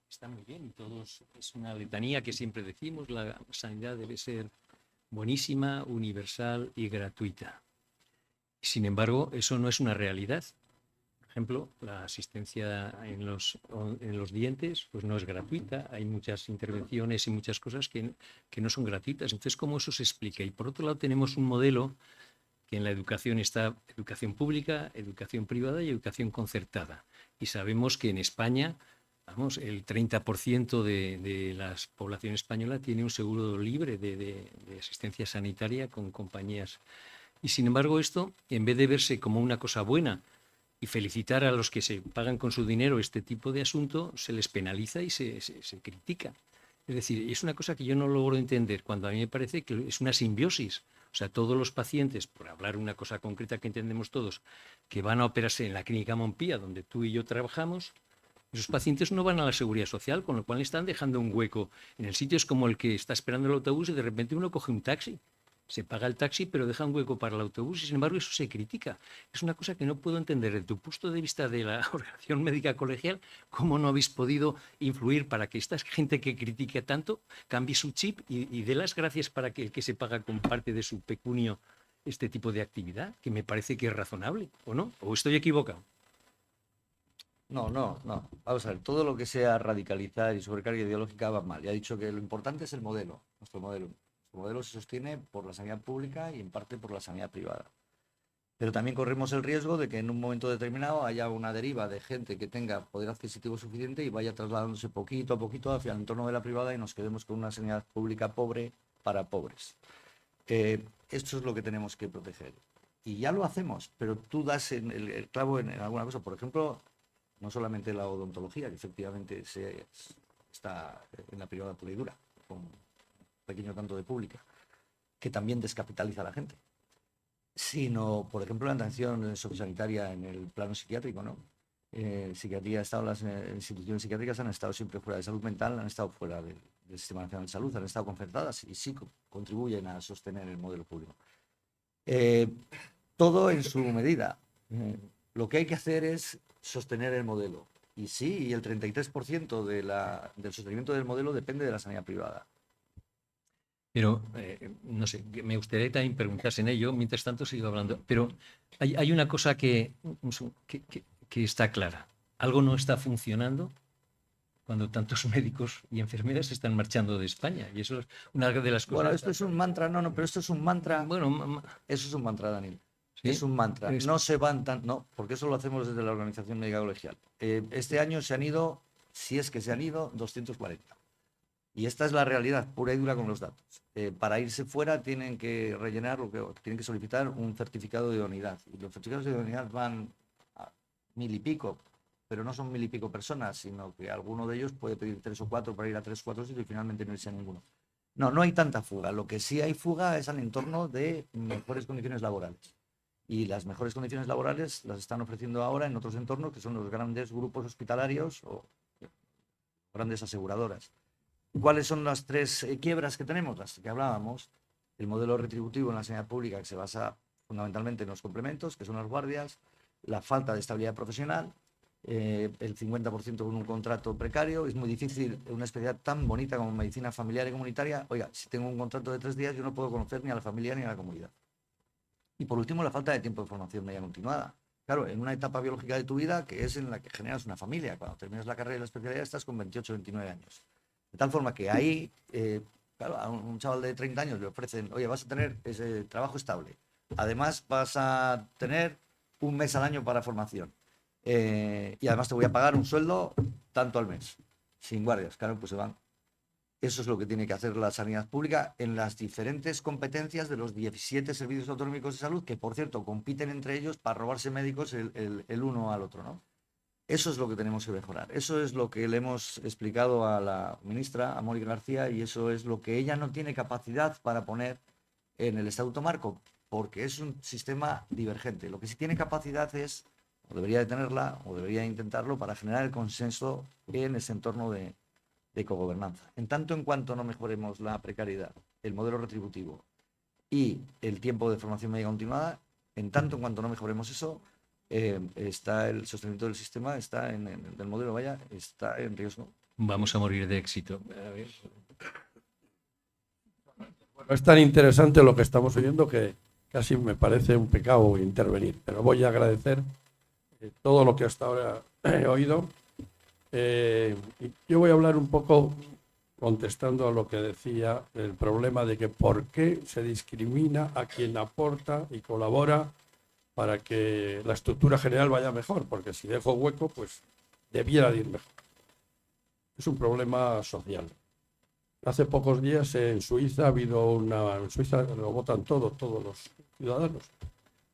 está muy bien y todos, es una letanía que siempre decimos, la sanidad debe ser buenísima, universal y gratuita. Sin embargo, eso no es una realidad. Por ejemplo, la asistencia en los dientes pues no es gratuita, hay muchas intervenciones y muchas cosas que no son gratuitas. Entonces, ¿cómo eso se explica? Y por otro lado tenemos un modelo que en la educación está educación pública, educación privada y educación concertada. Y sabemos que en España, vamos, el 30% de la población española tiene un seguro libre de asistencia sanitaria con compañías. Y sin embargo esto, en vez de verse como una cosa buena y felicitar a los que se pagan con su dinero este tipo de asunto, se les penaliza y se critica. Es decir, es una cosa que yo no logro entender, cuando a mí me parece que es una simbiosis. O sea, todos los pacientes, por hablar una cosa concreta que entendemos todos, que van a operarse en la clínica Montpía, donde tú y yo trabajamos, esos pacientes no van a la seguridad social, con lo cual están dejando un hueco. En el sitio es como el que está esperando el autobús y de repente uno coge un taxi. Se paga el taxi, pero deja un hueco para el autobús y, sin embargo, eso se critica. Es una cosa que no puedo entender desde tu punto de vista de la Organización Médica Colegial, cómo no habéis podido influir para que esta gente que critica tanto cambie su chip y dé las gracias para que el que se paga con parte de su pecunio este tipo de actividad, que me parece que es razonable, ¿o no? ¿O estoy equivocado?
No. Vamos a ver, todo lo que sea radicalizar y sobrecarga ideológica va mal. Ya he dicho que lo importante es el modelo, nuestro modelo. Nuestro modelo se sostiene por la sanidad pública y en parte por la sanidad privada. Pero también corremos el riesgo de que en un momento determinado haya una deriva de gente que tenga poder adquisitivo suficiente y vaya trasladándose poquito a poquito hacia el entorno de la privada y nos quedemos con una sanidad pública pobre para pobres. Esto es lo que tenemos que proteger. Y ya lo hacemos, pero tú das el clavo en alguna cosa. Por ejemplo, no solamente la odontología, que efectivamente está en la privada pura y dura, con un pequeño tanto de pública, que también descapitaliza a la gente, sino, por ejemplo, la atención sociosanitaria en el plano psiquiátrico, ¿no? Psiquiatría ha estado, las instituciones psiquiátricas han estado siempre fuera de salud mental, han estado fuera del Sistema Nacional de Salud, han estado concertadas y sí contribuyen a sostener el modelo público. Todo en su medida. Lo que hay que hacer es sostener el modelo. Y sí, el 33% del sostenimiento del modelo depende de la sanidad privada.
Pero, no sé, me gustaría también preguntarse en ello, mientras tanto sigo hablando. Pero hay una cosa que está clara. Algo no está funcionando cuando tantos médicos y enfermeras están marchando de España. Y eso es una de las cosas...
Bueno, esto es un mantra, pero esto es un mantra.
Bueno,
eso es un mantra, Daniel.
¿sí?
Es un mantra. No se van tan... No, porque eso lo hacemos desde la Organización Médica Colegial. Este año se han ido, si es que se han ido, 240. Y esta es la realidad, pura y dura con los datos. Para irse fuera tienen que rellenar, tienen que solicitar un certificado de idoneidad. Y los certificados de idoneidad van a 1000 y pico, pero no son 1000 y pico personas, sino que alguno de ellos puede pedir 3 o 4 para ir a 3 o 4 sitios y finalmente no irse a ninguno. No hay tanta fuga. Lo que sí hay fuga es al entorno de mejores condiciones laborales. Y las mejores condiciones laborales las están ofreciendo ahora en otros entornos, que son los grandes grupos hospitalarios o grandes aseguradoras. ¿Cuáles son las tres quiebras que tenemos? Las que hablábamos. El modelo retributivo en la sanidad pública, que se basa fundamentalmente en los complementos, que son las guardias, la falta de estabilidad profesional, el 50% con un contrato precario. Es muy difícil una especialidad tan bonita como medicina familiar y comunitaria. Oiga, si tengo un contrato de 3 días, yo no puedo conocer ni a la familia ni a la comunidad. Y por último, la falta de tiempo de formación media continuada. Claro, en una etapa biológica de tu vida que es en la que generas una familia. Cuando terminas la carrera y la especialidad estás con 28 o 29 años. De tal forma que ahí, claro, a un chaval de 30 años le ofrecen, oye, vas a tener ese trabajo estable. Además, vas a tener un mes al año para formación. Y además te voy a pagar un sueldo tanto al mes. Sin guardias, claro, pues se van. Eso es lo que tiene que hacer la sanidad pública en las diferentes competencias de los 17 servicios autonómicos de salud, que por cierto compiten entre ellos para robarse médicos el uno al otro, ¿no? Eso es lo que tenemos que mejorar. Eso es lo que le hemos explicado a la ministra, a Mónica García, y eso es lo que ella no tiene capacidad para poner en el Estatuto Marco, porque es un sistema divergente. Lo que sí tiene capacidad es, o debería de tenerla, o debería intentarlo, para generar el consenso en ese entorno de cogobernanza. En tanto en cuanto no mejoremos la precariedad, el modelo retributivo y el tiempo de formación médica continuada, en tanto en cuanto no mejoremos eso, está el sostenimiento del sistema, está del modelo, vaya, está en riesgo.
Vamos a morir de éxito. A ver.
Bueno, es tan interesante lo que estamos oyendo que casi me parece un pecado intervenir, pero voy a agradecer todo lo que hasta ahora he oído. Y yo voy a hablar un poco contestando a lo que decía, el problema de que por qué se discrimina a quien aporta y colabora para que la estructura general vaya mejor, porque si dejo hueco, pues debiera de ir mejor. Es un problema social. Hace pocos días en Suiza ha habido en Suiza lo votan todos los ciudadanos,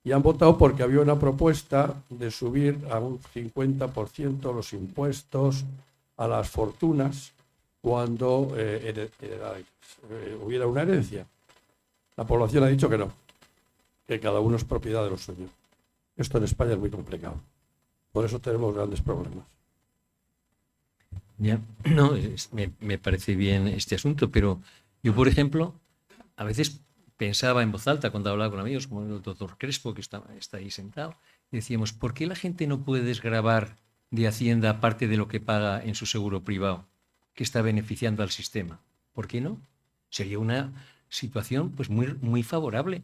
y han votado porque había una propuesta de subir a un 50% los impuestos a las fortunas cuando hubiera una herencia. La población ha dicho que no, que cada uno es propiedad de los suyos. Esto en España es muy complicado. Por eso tenemos grandes problemas.
Ya, no, me parece bien este asunto, pero yo, por ejemplo, a veces pensaba en voz alta cuando hablaba con amigos, como el doctor Crespo, que está ahí sentado, y decíamos, ¿por qué la gente no puede desgravar de Hacienda parte de lo que paga en su seguro privado, que está beneficiando al sistema? ¿Por qué no? Sería una situación pues muy favorable.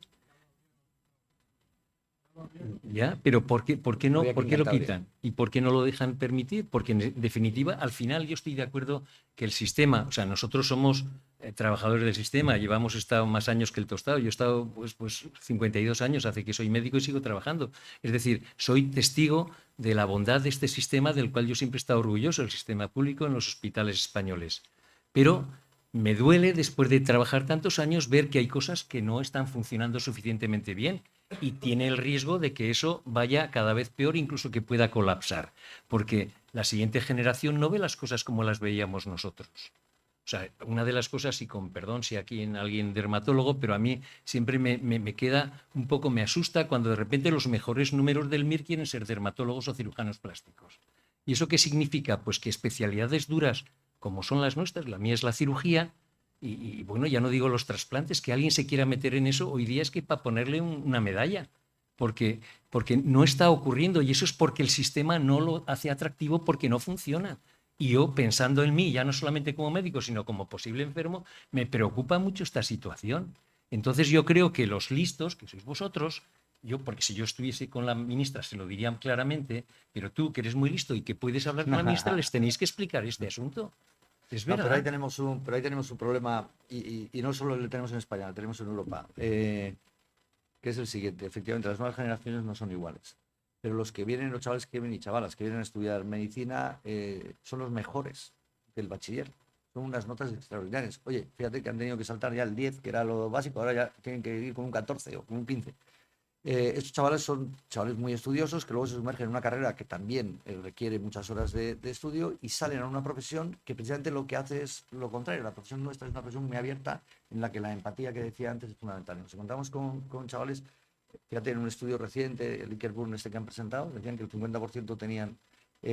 Ya, pero ¿por qué no, por qué lo quitan? ¿Y por qué no lo dejan permitir? Porque en definitiva, al final yo estoy de acuerdo que el sistema, o sea, nosotros somos trabajadores del sistema, llevamos estado más años que el tostado, yo he estado pues 52 años, hace que soy médico y sigo trabajando. Es decir, soy testigo de la bondad de este sistema del cual yo siempre he estado orgulloso, el sistema público en los hospitales españoles. Pero me duele, después de trabajar tantos años, ver que hay cosas que no están funcionando suficientemente bien y tiene el riesgo de que eso vaya cada vez peor, incluso que pueda colapsar, porque la siguiente generación no ve las cosas como las veíamos nosotros. O sea, una de las cosas, y con perdón si aquí en alguien dermatólogo, pero a mí siempre me queda un poco, me asusta cuando de repente los mejores números del MIR quieren ser dermatólogos o cirujanos plásticos. ¿Y eso qué significa? Pues que especialidades duras como son las nuestras, la mía es la cirugía, y bueno, ya no digo los trasplantes, que alguien se quiera meter en eso, hoy día es que para ponerle una medalla, porque no está ocurriendo, y eso es porque el sistema no lo hace atractivo, porque no funciona. Y yo, pensando en mí, ya no solamente como médico, sino como posible enfermo, me preocupa mucho esta situación. Entonces yo creo que los listos, que sois vosotros, porque si yo estuviese con la ministra se lo dirían claramente, pero tú que eres muy listo y que puedes hablar con la ministra, les tenéis que explicar este asunto. Es verdad.
No, pero ahí tenemos un problema, y no solo lo tenemos en España, lo tenemos en Europa, que es el siguiente. Efectivamente, las nuevas generaciones no son iguales, pero los chavales que vienen y chavalas que vienen a estudiar medicina son los mejores del bachiller. Son unas notas extraordinarias. Oye, fíjate que han tenido que saltar ya el 10, que era lo básico, ahora ya tienen que ir con un 14 o con un 15. Estos chavales son chavales muy estudiosos que luego se sumergen en una carrera que también requiere muchas horas de estudio y salen a una profesión que precisamente lo que hace es lo contrario. La profesión nuestra es una profesión muy abierta en la que la empatía que decía antes es fundamental. Nos encontramos con chavales, fíjate, en un estudio reciente, el Ikerburn que han presentado, decían que el 50% tenían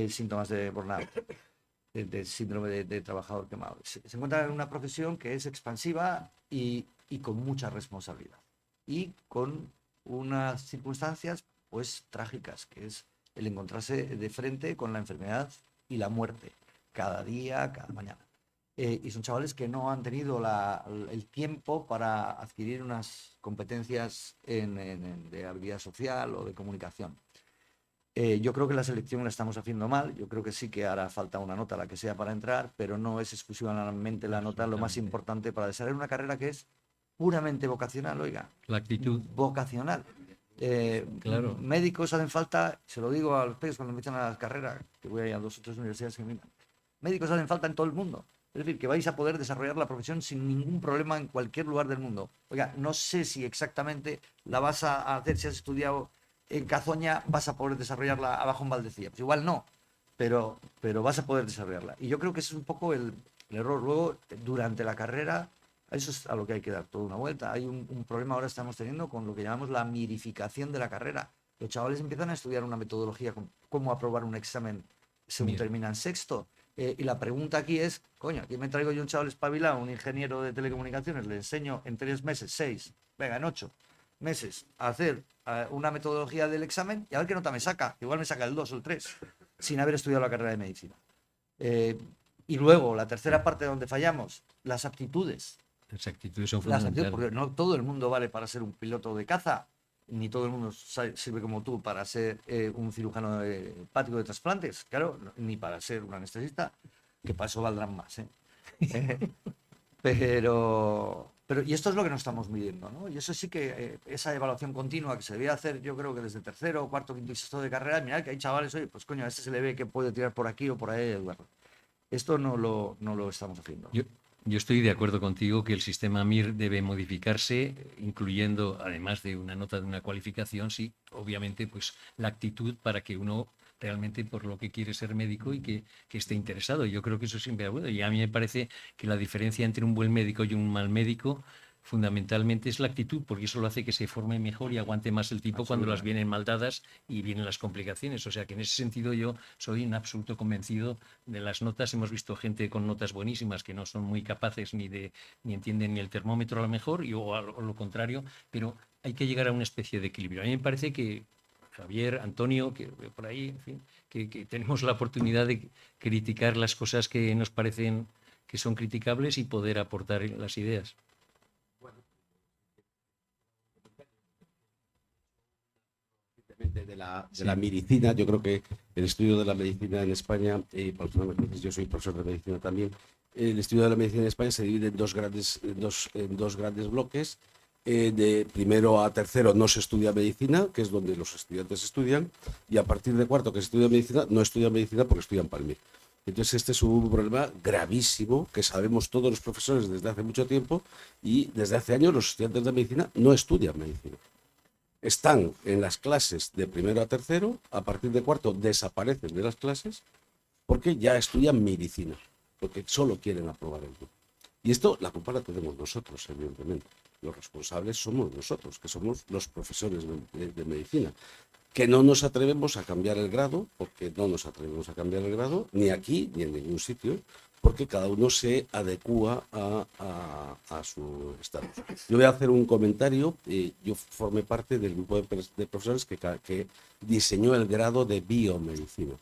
síntomas de burnout. de síndrome de trabajador quemado. Se encuentran en una profesión que es expansiva y con mucha responsabilidad. Y con unas circunstancias pues trágicas, que es el encontrarse de frente con la enfermedad y la muerte, cada día, cada mañana. Y son chavales que no han tenido el tiempo para adquirir unas competencias de habilidad social o de comunicación. Yo creo que la selección la estamos haciendo mal. Yo creo que sí que hará falta una nota, la que sea, para entrar, pero no es exclusivamente la nota lo más importante para desarrollar una carrera que es puramente vocacional, oiga.
La actitud.
Vocacional.
Claro.
Médicos hacen falta, se lo digo a los peyos cuando me echan a las carreras, que voy a ir a 2 o 3 universidades que miran. Médicos hacen falta en todo el mundo. Es decir, que vais a poder desarrollar la profesión sin ningún problema en cualquier lugar del mundo. Oiga, no sé si exactamente la vas a hacer, si has estudiado en Cazoña, vas a poder desarrollarla abajo en Valdecía. Pues igual no, pero vas a poder desarrollarla. Y yo creo que ese es un poco el error. Luego, durante la carrera, a eso es a lo que hay que dar toda una vuelta. Hay un problema ahora estamos teniendo con lo que llamamos la mirificación de la carrera. Los chavales empiezan a estudiar una metodología, cómo aprobar un examen según terminan sexto. Y la pregunta aquí es, coño, aquí me traigo yo un chaval espabilado, un ingeniero de telecomunicaciones, le enseño en 3 meses, 6, venga, en 8 meses a hacer una metodología del examen y a ver qué nota me saca. Igual me saca el 2 o el 3, sin haber estudiado la carrera de medicina. Y luego, la tercera parte donde fallamos, las aptitudes.
Las actitudes son fundamentales.
Porque no todo el mundo vale para ser un piloto de caza, ni todo el mundo sirve como tú para ser un cirujano hepático de trasplantes, claro, ni para ser un anestesista, que para eso valdrán más. Pero y esto es lo que nos estamos midiendo, ¿no? Y eso sí que esa evaluación continua que se debía hacer, yo creo que desde tercero, cuarto, quinto y sexto de carrera, mirad que hay chavales, oye, pues coño, a este se le ve que puede tirar por aquí o por ahí, Eduardo. Esto no lo estamos haciendo.
Yo estoy de acuerdo contigo que el sistema MIR debe modificarse, incluyendo, además de una nota de una cualificación, sí, obviamente, pues la actitud para que uno realmente por lo que quiere ser médico y que esté interesado. Yo creo que eso siempre es bueno. Y a mí me parece que la diferencia entre un buen médico y un mal médico fundamentalmente es la actitud, porque eso lo hace que se forme mejor y aguante más el tiempo cuando las vienen mal dadas y vienen las complicaciones. O sea que en ese sentido yo soy un absoluto convencido de las notas. Hemos visto gente con notas buenísimas que no son muy capaces ni entienden ni el termómetro a lo mejor o lo contrario, pero hay que llegar a una especie de equilibrio. A mí me parece que Javier, Antonio, que por ahí, en fin, que tenemos la oportunidad de criticar las cosas que nos parecen que son criticables y poder aportar las ideas.
De la medicina, yo creo que el estudio de la medicina en España, yo soy profesor de medicina también, el estudio de la medicina en España se divide en dos grandes bloques. De primero a tercero no se estudia medicina, que es donde los estudiantes estudian, y a partir de cuarto que se estudia medicina, no estudian medicina porque estudian Palmir. Entonces este es un problema gravísimo que sabemos todos los profesores desde hace mucho tiempo, y desde hace años los estudiantes de medicina no estudian medicina. Están en las clases de primero a tercero, a partir de cuarto desaparecen de las clases porque ya estudian medicina, porque solo quieren aprobar el grupo. Y esto, la culpa la tenemos nosotros, evidentemente. Los responsables somos nosotros, que somos los profesores de medicina, que no nos atrevemos a cambiar el grado, porque no nos atrevemos a cambiar el grado, ni aquí ni en ningún sitio, porque cada uno se adecúa a su estatus. Yo voy a hacer un comentario. Yo formé parte del grupo de profesores que diseñó el grado de biomedicina.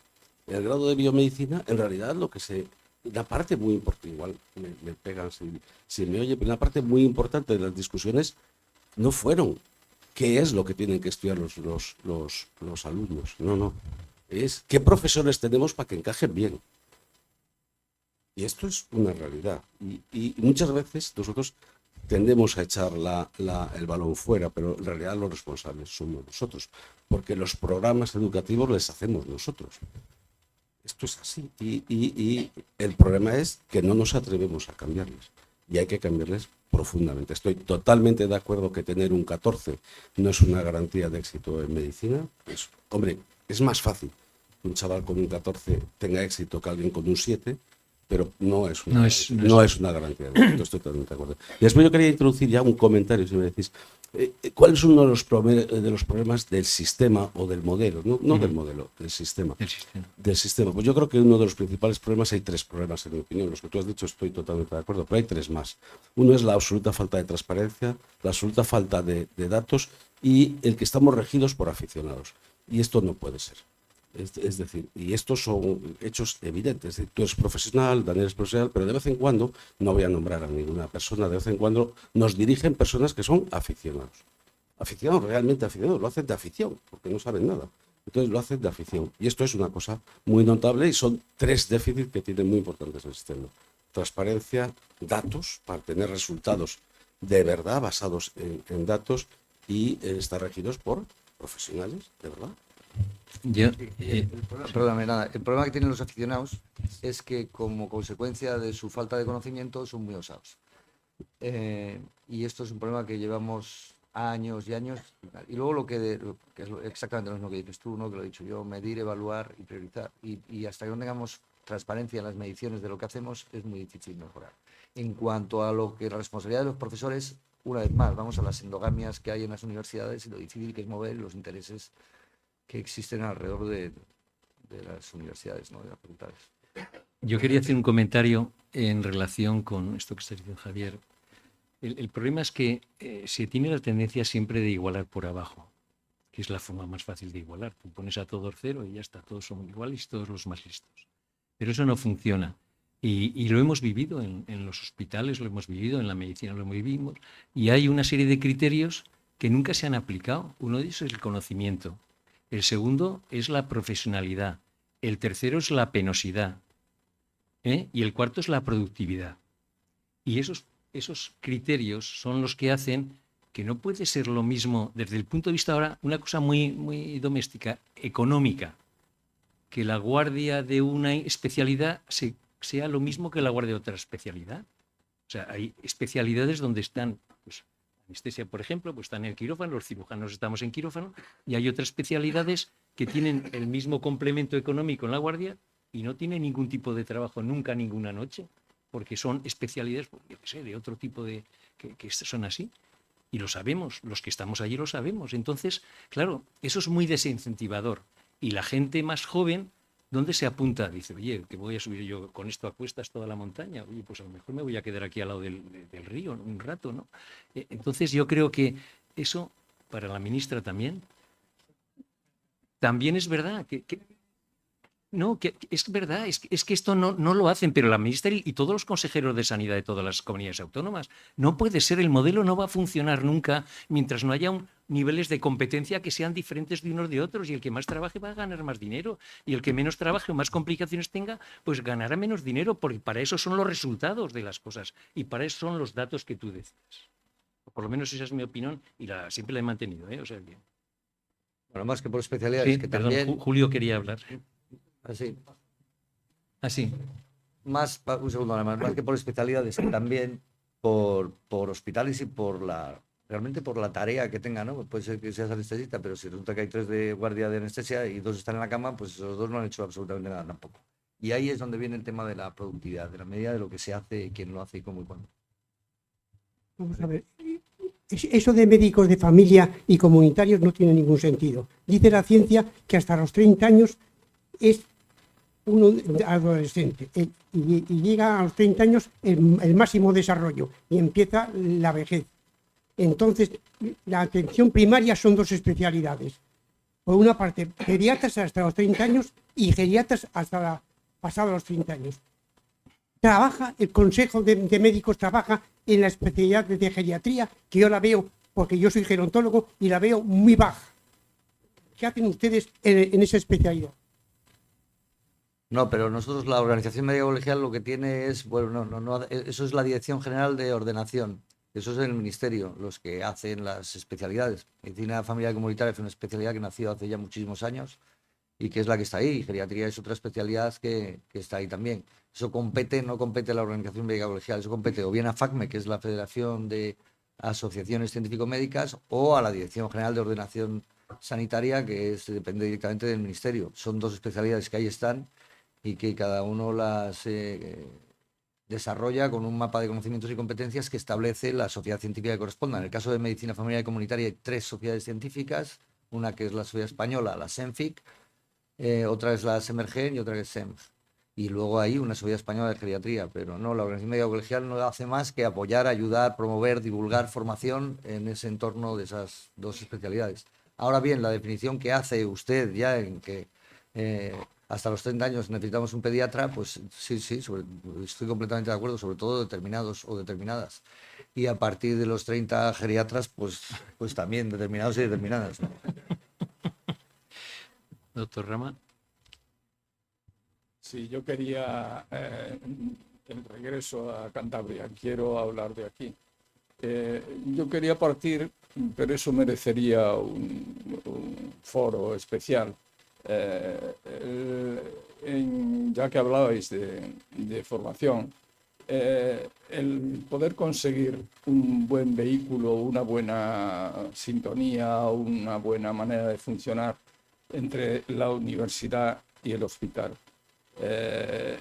El grado de biomedicina, en realidad, la parte muy importante, igual me pegan si me oye, pero una parte muy importante de las discusiones no fueron qué es lo que tienen que estudiar los alumnos. No. Es qué profesores tenemos para que encajen bien. Y esto es una realidad. Y muchas veces nosotros tendemos a echar el balón fuera, pero en realidad los responsables somos nosotros, porque los programas educativos les hacemos nosotros. Esto es así. Y el problema es que no nos atrevemos a cambiarles. Y hay que cambiarles profundamente. Estoy totalmente de acuerdo que tener un 14 no es una garantía de éxito en medicina. Hombre, es más fácil que un chaval con un 14 tenga éxito que alguien con un 7, pero no es una garantía de éxito. Estoy totalmente de acuerdo. Y después yo quería introducir ya un comentario, si me decís. ¿Cuál es uno de los problemas del sistema o del modelo? No del modelo, del sistema.
El sistema.
Del sistema. Pues yo creo que uno de los principales problemas, hay tres problemas en mi opinión. Los que tú has dicho estoy totalmente de acuerdo, pero hay tres más. Uno es la absoluta falta de transparencia, la absoluta falta de datos y el que estamos regidos por aficionados. Y esto no puede ser. Es decir, y estos son hechos evidentes. Tú eres profesional, Daniel es profesional, pero de vez en cuando, no voy a nombrar a ninguna persona, de vez en cuando nos dirigen personas que son aficionados. Aficionados, realmente aficionados, lo hacen de afición, porque no saben nada. Entonces lo hacen de afición. Y esto es una cosa muy notable y son tres déficits que tienen muy importantes en el sistema. Transparencia, datos, para tener resultados de verdad basados en datos y estar regidos por profesionales, de verdad.
Yo,
Perdóname, nada. El problema que tienen los aficionados es que como consecuencia de su falta de conocimiento son muy osados. Y esto es un problema que llevamos años y años. Y luego que es exactamente lo mismo que dices tú, ¿no? Que lo he dicho yo, medir, evaluar y priorizar. Y hasta que no tengamos transparencia en las mediciones de lo que hacemos, es muy difícil mejorar. En cuanto a lo que la responsabilidad de los profesores, una vez más, vamos a las endogamias que hay en las universidades y lo difícil que es mover los intereses que existen alrededor de las universidades, ¿no? De las facultades.
yo quería hacer un comentario en relación con esto que está diciendo Javier. El problema es que se tiene la tendencia siempre de igualar por abajo, que es la forma más fácil de igualar. Tú pones a todos cero y ya está, todos son iguales y todos los más listos. Pero eso no funciona. Y lo hemos vivido en los hospitales, lo hemos vivido en la medicina, lo hemos vivido. Y hay una serie de criterios que nunca se han aplicado. Uno de ellos es el conocimiento. El segundo es la profesionalidad. El tercero es la penosidad. Y el cuarto es la productividad. Y esos criterios son los que hacen que no puede ser lo mismo, desde el punto de vista ahora, una cosa muy, muy doméstica, económica, que la guardia de una especialidad sea lo mismo que la guardia de otra especialidad. O sea, hay especialidades donde están, pues, anestesia, por ejemplo, pues están en el quirófano, los cirujanos estamos en quirófano, y hay otras especialidades que tienen el mismo complemento económico en la guardia y no tienen ningún tipo de trabajo nunca, ninguna noche, porque son especialidades, yo qué sé, de otro tipo de que son así. Y lo sabemos, los que estamos allí lo sabemos. Entonces, claro, eso es muy desincentivador. Y la gente más joven, ¿dónde se apunta? Dice, oye, que voy a subir yo con esto a cuestas toda la montaña. Oye, pues a lo mejor me voy a quedar aquí al lado del río un rato, ¿no? Entonces yo creo que eso, para la ministra también es verdad no, que es verdad, es que esto no lo hacen, pero la ministra y todos los consejeros de sanidad de todas las comunidades autónomas, no puede ser, el modelo no va a funcionar nunca mientras no haya niveles de competencia que sean diferentes de unos de otros, y el que más trabaje va a ganar más dinero, y el que menos trabaje o más complicaciones tenga, pues ganará menos dinero, porque para eso son los resultados de las cosas, y para eso son los datos que tú decías. Por lo menos esa es mi opinión, y siempre la he mantenido, ¿eh? O sea que...
Bueno, más que por especialidades,
Sí,
que
perdón,
también...
Julio quería hablar.
Así.
Así.
Un segundo nada más que por especialidades, que también por hospitales y realmente por la tarea que tenga, ¿no? Puede ser que seas anestesista, pero si resulta que hay 3 de guardia de anestesia y 2 están en la cama, pues esos 2 no han hecho absolutamente nada tampoco. Y ahí es donde viene el tema de la productividad, de la medida de lo que se hace, quién lo hace y cómo y cuándo.
Vamos a ver, eso de médicos de familia y comunitarios no tiene ningún sentido. Dice la ciencia que hasta los 30 años es uno adolescente y llega a los 30 años el máximo desarrollo y empieza la vejez. Entonces, la atención primaria son 2 especialidades. Por una parte, pediatras hasta los 30 años y geriatras hasta pasados los 30 años. El Consejo de Médicos trabaja en la especialidad de geriatría, que yo la veo, porque yo soy gerontólogo, y la veo muy baja. ¿Qué hacen ustedes en esa especialidad?
No, pero nosotros, la Organización Médica Colegial, lo que tiene es, bueno, eso es la Dirección General de Ordenación, eso es el Ministerio, los que hacen las especialidades. Medicina familiar comunitaria es una especialidad que nació hace ya muchísimos años y que es la que está ahí, y geriatría es otra especialidad que está ahí también. Eso no compete a la Organización Médica Colegial, eso compete o bien a FACME, que es la Federación de Asociaciones Científico-Médicas, o a la Dirección General de Ordenación Sanitaria, que depende directamente del Ministerio. Son 2 especialidades que ahí están y que cada uno las desarrolla con un mapa de conocimientos y competencias que establece la sociedad científica que corresponda. En el caso de medicina familiar y comunitaria hay 3 sociedades científicas, una que es la sociedad española, la SEMFIC, otra es la SEMERGEN y otra que es SEMS. Y luego hay una sociedad española de geriatría, pero no, la organización médica colegial no hace más que apoyar, ayudar, promover, divulgar formación en ese entorno de esas 2 especialidades. Ahora bien, la definición que hace usted ya en que hasta los 30 años necesitamos un pediatra, pues sí, estoy completamente de acuerdo, sobre todo determinados o determinadas. Y a partir de los 30 geriatras, pues también determinados y determinadas, ¿no?
Doctor Rama.
Sí, yo quería el regreso a Cantabria, quiero hablar de aquí. Yo quería partir, pero eso merecería un foro especial. Ya que hablabais de formación, el poder conseguir un buen vehículo, una buena sintonía, una buena manera de funcionar entre la universidad y el hospital.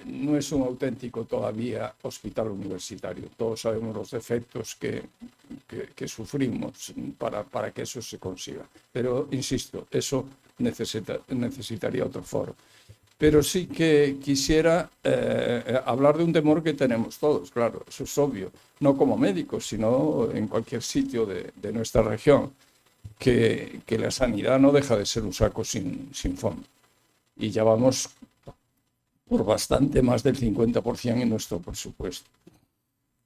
No es un auténtico todavía hospital universitario. Todos sabemos los defectos que sufrimos para que eso se consiga. Pero, insisto, eso necesitaría otro foro. Pero sí que quisiera hablar de un temor que tenemos todos, claro, eso es obvio, no como médicos, sino en cualquier sitio de nuestra región, que la sanidad no deja de ser un saco sin fondo. Y ya vamos por bastante más del 50% en nuestro presupuesto.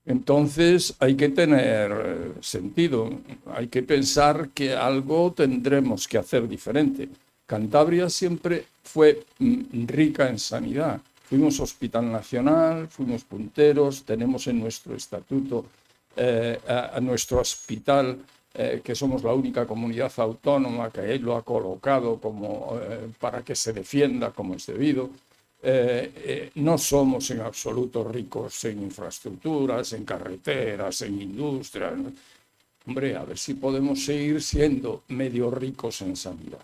Entonces hay que tener sentido, hay que pensar que algo tendremos que hacer diferente. Cantabria siempre fue rica en sanidad. Fuimos hospital nacional, fuimos punteros, tenemos en nuestro estatuto a nuestro hospital, que somos la única comunidad autónoma que lo ha colocado como, para que se defienda como es debido. No somos en absoluto ricos en infraestructuras, en carreteras, en industria. Hombre, a ver si podemos seguir siendo medio ricos en sanidad.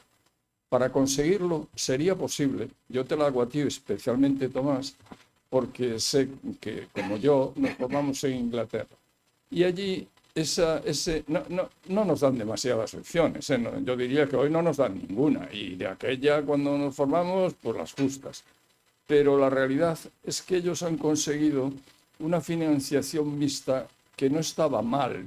Para conseguirlo sería posible. Yo te lo hago a ti especialmente, Tomás, porque sé que, como yo, nos formamos en Inglaterra. Y allí no nos dan demasiadas opciones. Yo diría que hoy no nos dan ninguna. Y de aquella, cuando nos formamos, pues las justas. Pero la realidad es que ellos han conseguido una financiación mixta que no estaba mal.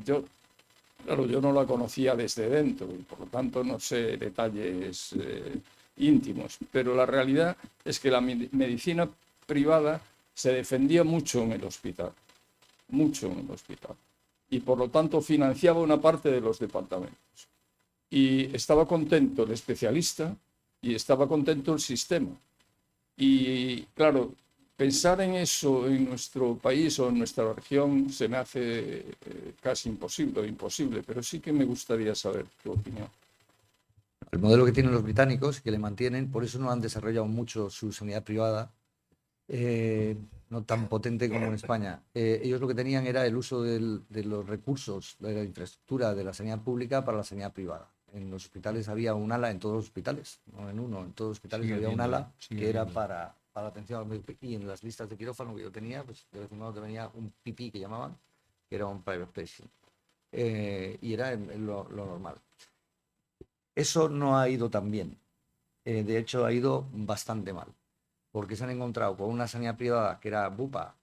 Claro, yo no la conocía desde dentro y por lo tanto no sé detalles íntimos, pero la realidad es que la medicina privada se defendía mucho en el hospital, y por lo tanto financiaba una parte de los departamentos. Y estaba contento el especialista y estaba contento el sistema. Y claro, pensar en eso en nuestro país o en nuestra región se me hace casi imposible, pero sí que me gustaría saber tu opinión.
El modelo que tienen los británicos, que le mantienen, por eso no han desarrollado mucho su sanidad privada, no tan potente como en España. Ellos lo que tenían era el uso de los recursos, de la infraestructura de la sanidad pública para la sanidad privada. En los hospitales había un ala, en todos los hospitales, no en uno, en todos los hospitales había un ala que era para atención al médico, y en las listas de quirófano que yo tenía, pues de vez en cuando te venía un PP que llamaban, que era un private patient, y era lo normal. Eso no ha ido tan bien, de hecho ha ido bastante mal, porque se han encontrado con una sanidad privada que era Bupa,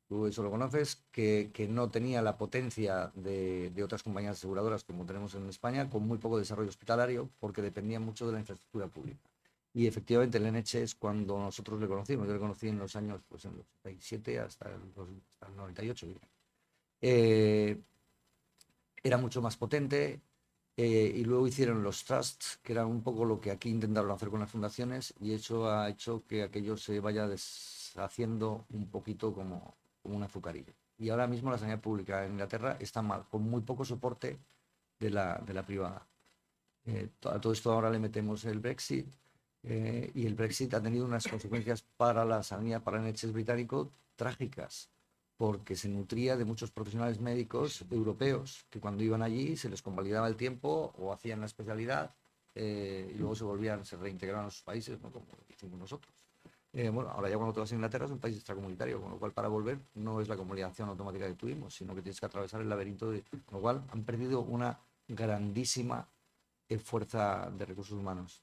tú eso lo conoces, que no tenía la potencia de otras compañías aseguradoras como tenemos en España, con muy poco desarrollo hospitalario, porque dependía mucho de la infraestructura pública. Y efectivamente el NHS, cuando nosotros le conocimos, yo le conocí en los años, pues en los 87 hasta el 98, era mucho más potente, y luego hicieron los trusts, que eran un poco lo que aquí intentaron hacer con las fundaciones, y eso ha hecho que aquello se vaya deshaciendo un poquito como un azucarillo. Y ahora mismo la sanidad pública en Inglaterra está mal, con muy poco soporte de la privada. A todo esto ahora le metemos el Brexit, y el Brexit ha tenido unas consecuencias para la sanidad, para el NHS británico, trágicas, porque se nutría de muchos profesionales médicos europeos que cuando iban allí se les convalidaba el tiempo o hacían la especialidad, y luego se reintegraban a sus países, ¿no? Como hicimos nosotros. Bueno, ahora ya cuando te vas a Inglaterra es un país extracomunitario, con lo cual para volver no es la comunicación automática que tuvimos, sino que tienes que atravesar el laberinto, con lo cual han perdido una grandísima fuerza de recursos humanos.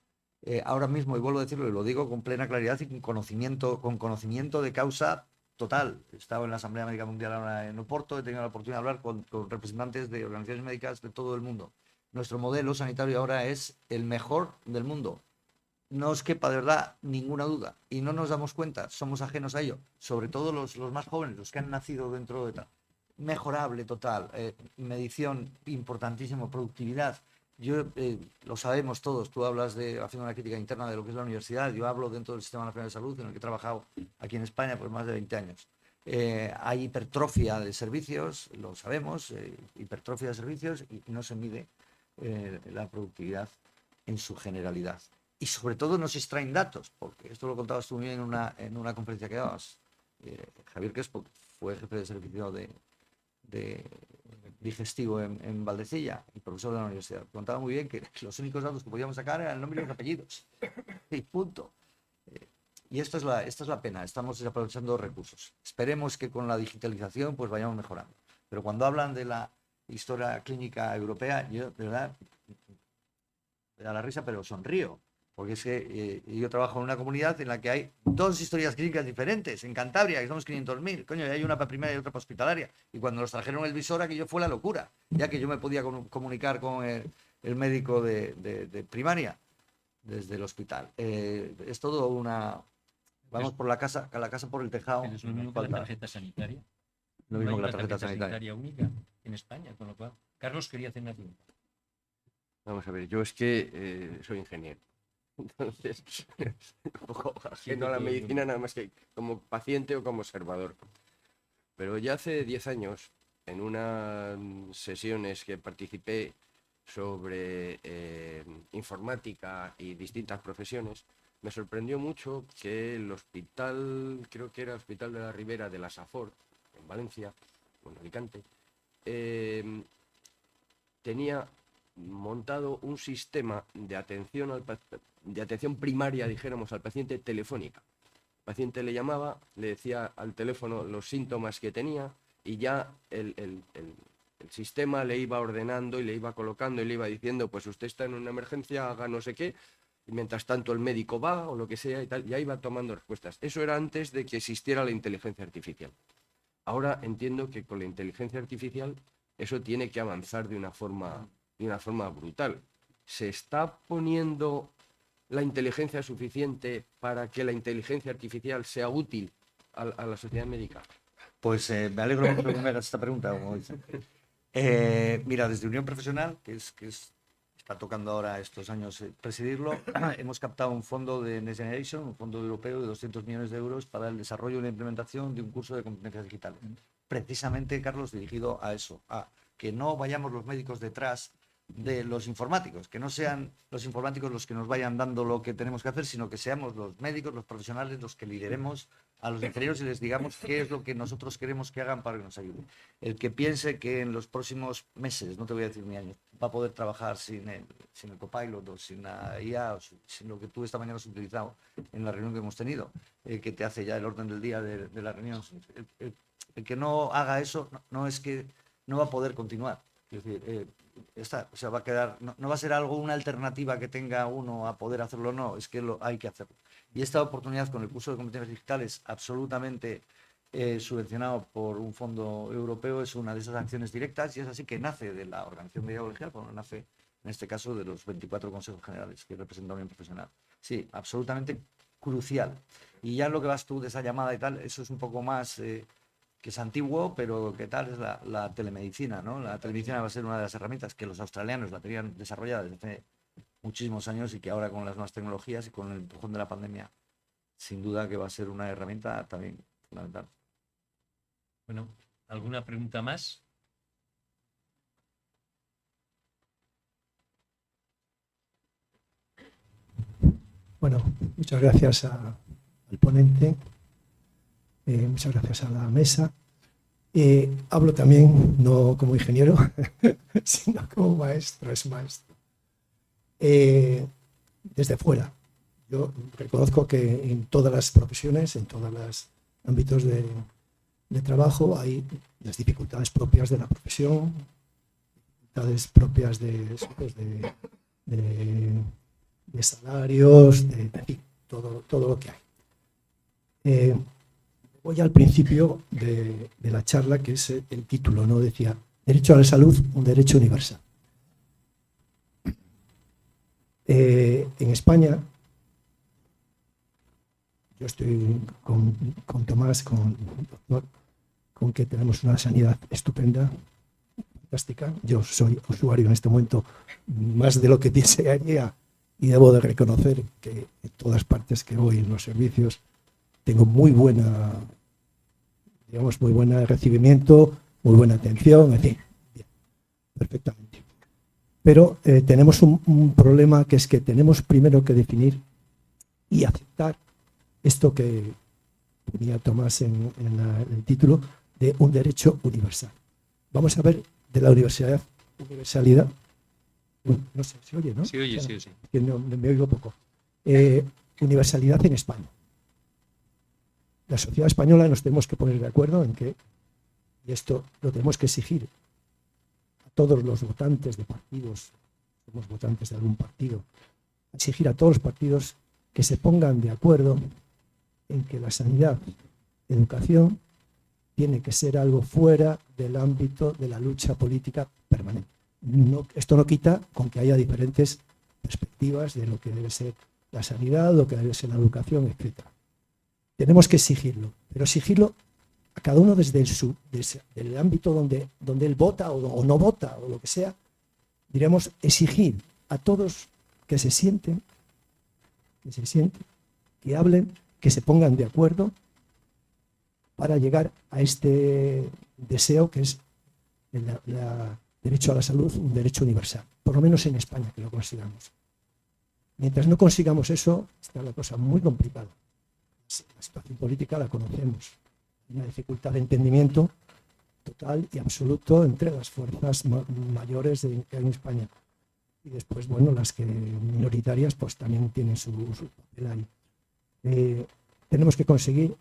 Ahora mismo, y vuelvo a decirlo, y lo digo con plena claridad y con conocimiento de causa total. He estado en la Asamblea Médica Mundial ahora en Oporto, he tenido la oportunidad de hablar con representantes de organizaciones médicas de todo el mundo. Nuestro modelo sanitario ahora es el mejor del mundo. No os quepa de verdad ninguna duda. Y no nos damos cuenta, somos ajenos a ello. Sobre todo los más jóvenes, los que han nacido dentro de tal. Mejorable total, medición importantísimo, productividad. Lo sabemos todos, tú hablas haciendo una crítica interna de lo que es la universidad, yo hablo dentro del Sistema Nacional de Salud, en el que he trabajado aquí en España por más de 20 años. Hay hipertrofia de servicios, lo sabemos, hipertrofia de servicios, y no se mide la productividad en su generalidad. Y sobre todo no se extraen datos, porque esto lo contabas tú muy bien en una conferencia que dabas. Javier Crespo fue jefe de servicio de digestivo en Valdecilla y profesor de la universidad. Contaba muy bien que los únicos datos que podíamos sacar eran el nombre y los apellidos. Y punto. Y esta es la pena, estamos desaprovechando recursos. Esperemos que con la digitalización pues vayamos mejorando. Pero cuando hablan de la historia clínica europea, yo de verdad me da la risa, pero sonrío. Porque es que yo trabajo en una comunidad en la que hay 2 historias clínicas diferentes. En Cantabria, que somos 500.000. Coño, y hay una para primaria y otra para hospitalaria. Y cuando nos trajeron el visor, aquello fue la locura. Ya que yo me podía comunicar con el médico de primaria desde el hospital. Es todo una... Vamos por la casa por el tejado.
Es lo mismo que la tarjeta sanitaria.
Lo
No
mismo
hay
que la
una
tarjeta sanitaria.
única en España, con lo cual... Carlos quería hacer una pregunta.
Vamos a ver, yo es que soy ingeniero. Entonces, un poco ajeno a la medicina, nada más que como paciente o como observador. Pero ya hace 10 años, en unas sesiones que participé sobre informática y distintas profesiones, me sorprendió mucho que el hospital, creo que era el Hospital de la Ribera de la Safor, en Valencia, en Alicante, tenía montado un sistema de atención primaria, dijéramos, al paciente telefónica. El paciente le llamaba, le decía al teléfono los síntomas que tenía y ya el sistema le iba ordenando y le iba colocando y le iba diciendo, pues usted está en una emergencia, haga no sé qué, y mientras tanto el médico va o lo que sea y tal, ya iba tomando respuestas. Eso era antes de que existiera la inteligencia artificial. Ahora entiendo que con la inteligencia artificial eso tiene que avanzar de una forma brutal. ¿Se está poniendo la inteligencia suficiente para que la inteligencia artificial sea útil a la sociedad médica?
Pues me alegro mucho que me hagas esta pregunta, como dicen. Mira, desde Unión Profesional, que está tocando ahora estos años presidirlo, hemos captado un fondo de Next Generation, un fondo europeo de 200 millones de euros para el desarrollo y la implementación de un curso de competencias digitales. Precisamente, Carlos, dirigido a eso, a que no vayamos los médicos detrás de los informáticos, que no sean los informáticos los que nos vayan dando lo que tenemos que hacer, sino que seamos los médicos, los profesionales, los que lideremos a los ingenieros y les digamos qué es lo que nosotros queremos que hagan para que nos ayuden. El que piense que en los próximos meses, no te voy a decir ni años, va a poder trabajar sin el Copilot o sin la IA o sin lo que tú esta mañana has utilizado en la reunión que hemos tenido, que te hace ya el orden del día de la reunión. El que no haga eso no es que no va a poder continuar. Es decir, va a quedar, no va a ser una alternativa que tenga uno a poder hacerlo, no, es que hay que hacerlo. Y esta oportunidad con el curso de competencias digitales, absolutamente subvencionado por un fondo europeo, es una de esas acciones directas y es así que nace de la organización médica colegial, como nace en este caso de los 24 consejos generales que representa Unión Profesional. Sí, absolutamente crucial. Y ya lo que vas tú de esa llamada y tal, eso es un poco más... que es antiguo, pero ¿qué tal es la telemedicina? ¿No? La telemedicina va a ser una de las herramientas que los australianos la tenían desarrollada desde hace muchísimos años y que ahora con las nuevas tecnologías y con el empujón de la pandemia, sin duda que va a ser una herramienta también fundamental.
Bueno, ¿alguna pregunta más?
Bueno, muchas gracias al ponente. Muchas gracias a la mesa. Hablo también, no como ingeniero, sino como maestro, desde fuera. Yo reconozco que en todas las profesiones, en todos los ámbitos de trabajo, hay las dificultades propias de la profesión, dificultades propias de salarios, en fin, todo lo que hay. Voy al principio de la charla, que es el título, ¿no? Decía, derecho a la salud, un derecho universal. En España, yo estoy con Tomás, con que tenemos una sanidad estupenda, fantástica. Yo soy usuario en este momento más de lo que desearía y debo de reconocer que en todas partes que voy en los servicios tengo muy buen recibimiento, muy buena atención, en fin, bien, perfectamente. Pero tenemos un problema, que es que tenemos primero que definir y aceptar esto que ponía Tomás en el título, de un derecho universal. Vamos a ver de la universalidad. No sé, ¿se oye, no?
Sí, oye, sí.
Que no, me oigo poco. Universalidad en España. La sociedad española nos tenemos que poner de acuerdo en que, y esto lo tenemos que exigir a todos los votantes de partidos, somos votantes de algún partido, exigir a todos los partidos que se pongan de acuerdo en que la sanidad, educación, tiene que ser algo fuera del ámbito de la lucha política permanente. Esto no quita con que haya diferentes perspectivas de lo que debe ser la sanidad, lo que debe ser la educación, etc. Tenemos que exigirlo, pero exigirlo a cada uno desde el ámbito donde él vota o no vota o lo que sea. Diremos, exigir a todos que se sienten, que hablen, que se pongan de acuerdo para llegar a este deseo que es el derecho a la salud, un derecho universal, por lo menos en España, que lo consigamos. Mientras no consigamos eso, está la cosa muy complicada. La situación política la conocemos. Hay una dificultad de entendimiento total y absoluto entre las fuerzas mayores que hay en España. Y después, bueno, las que minoritarias pues también tienen su papel ahí. Tenemos que conseguir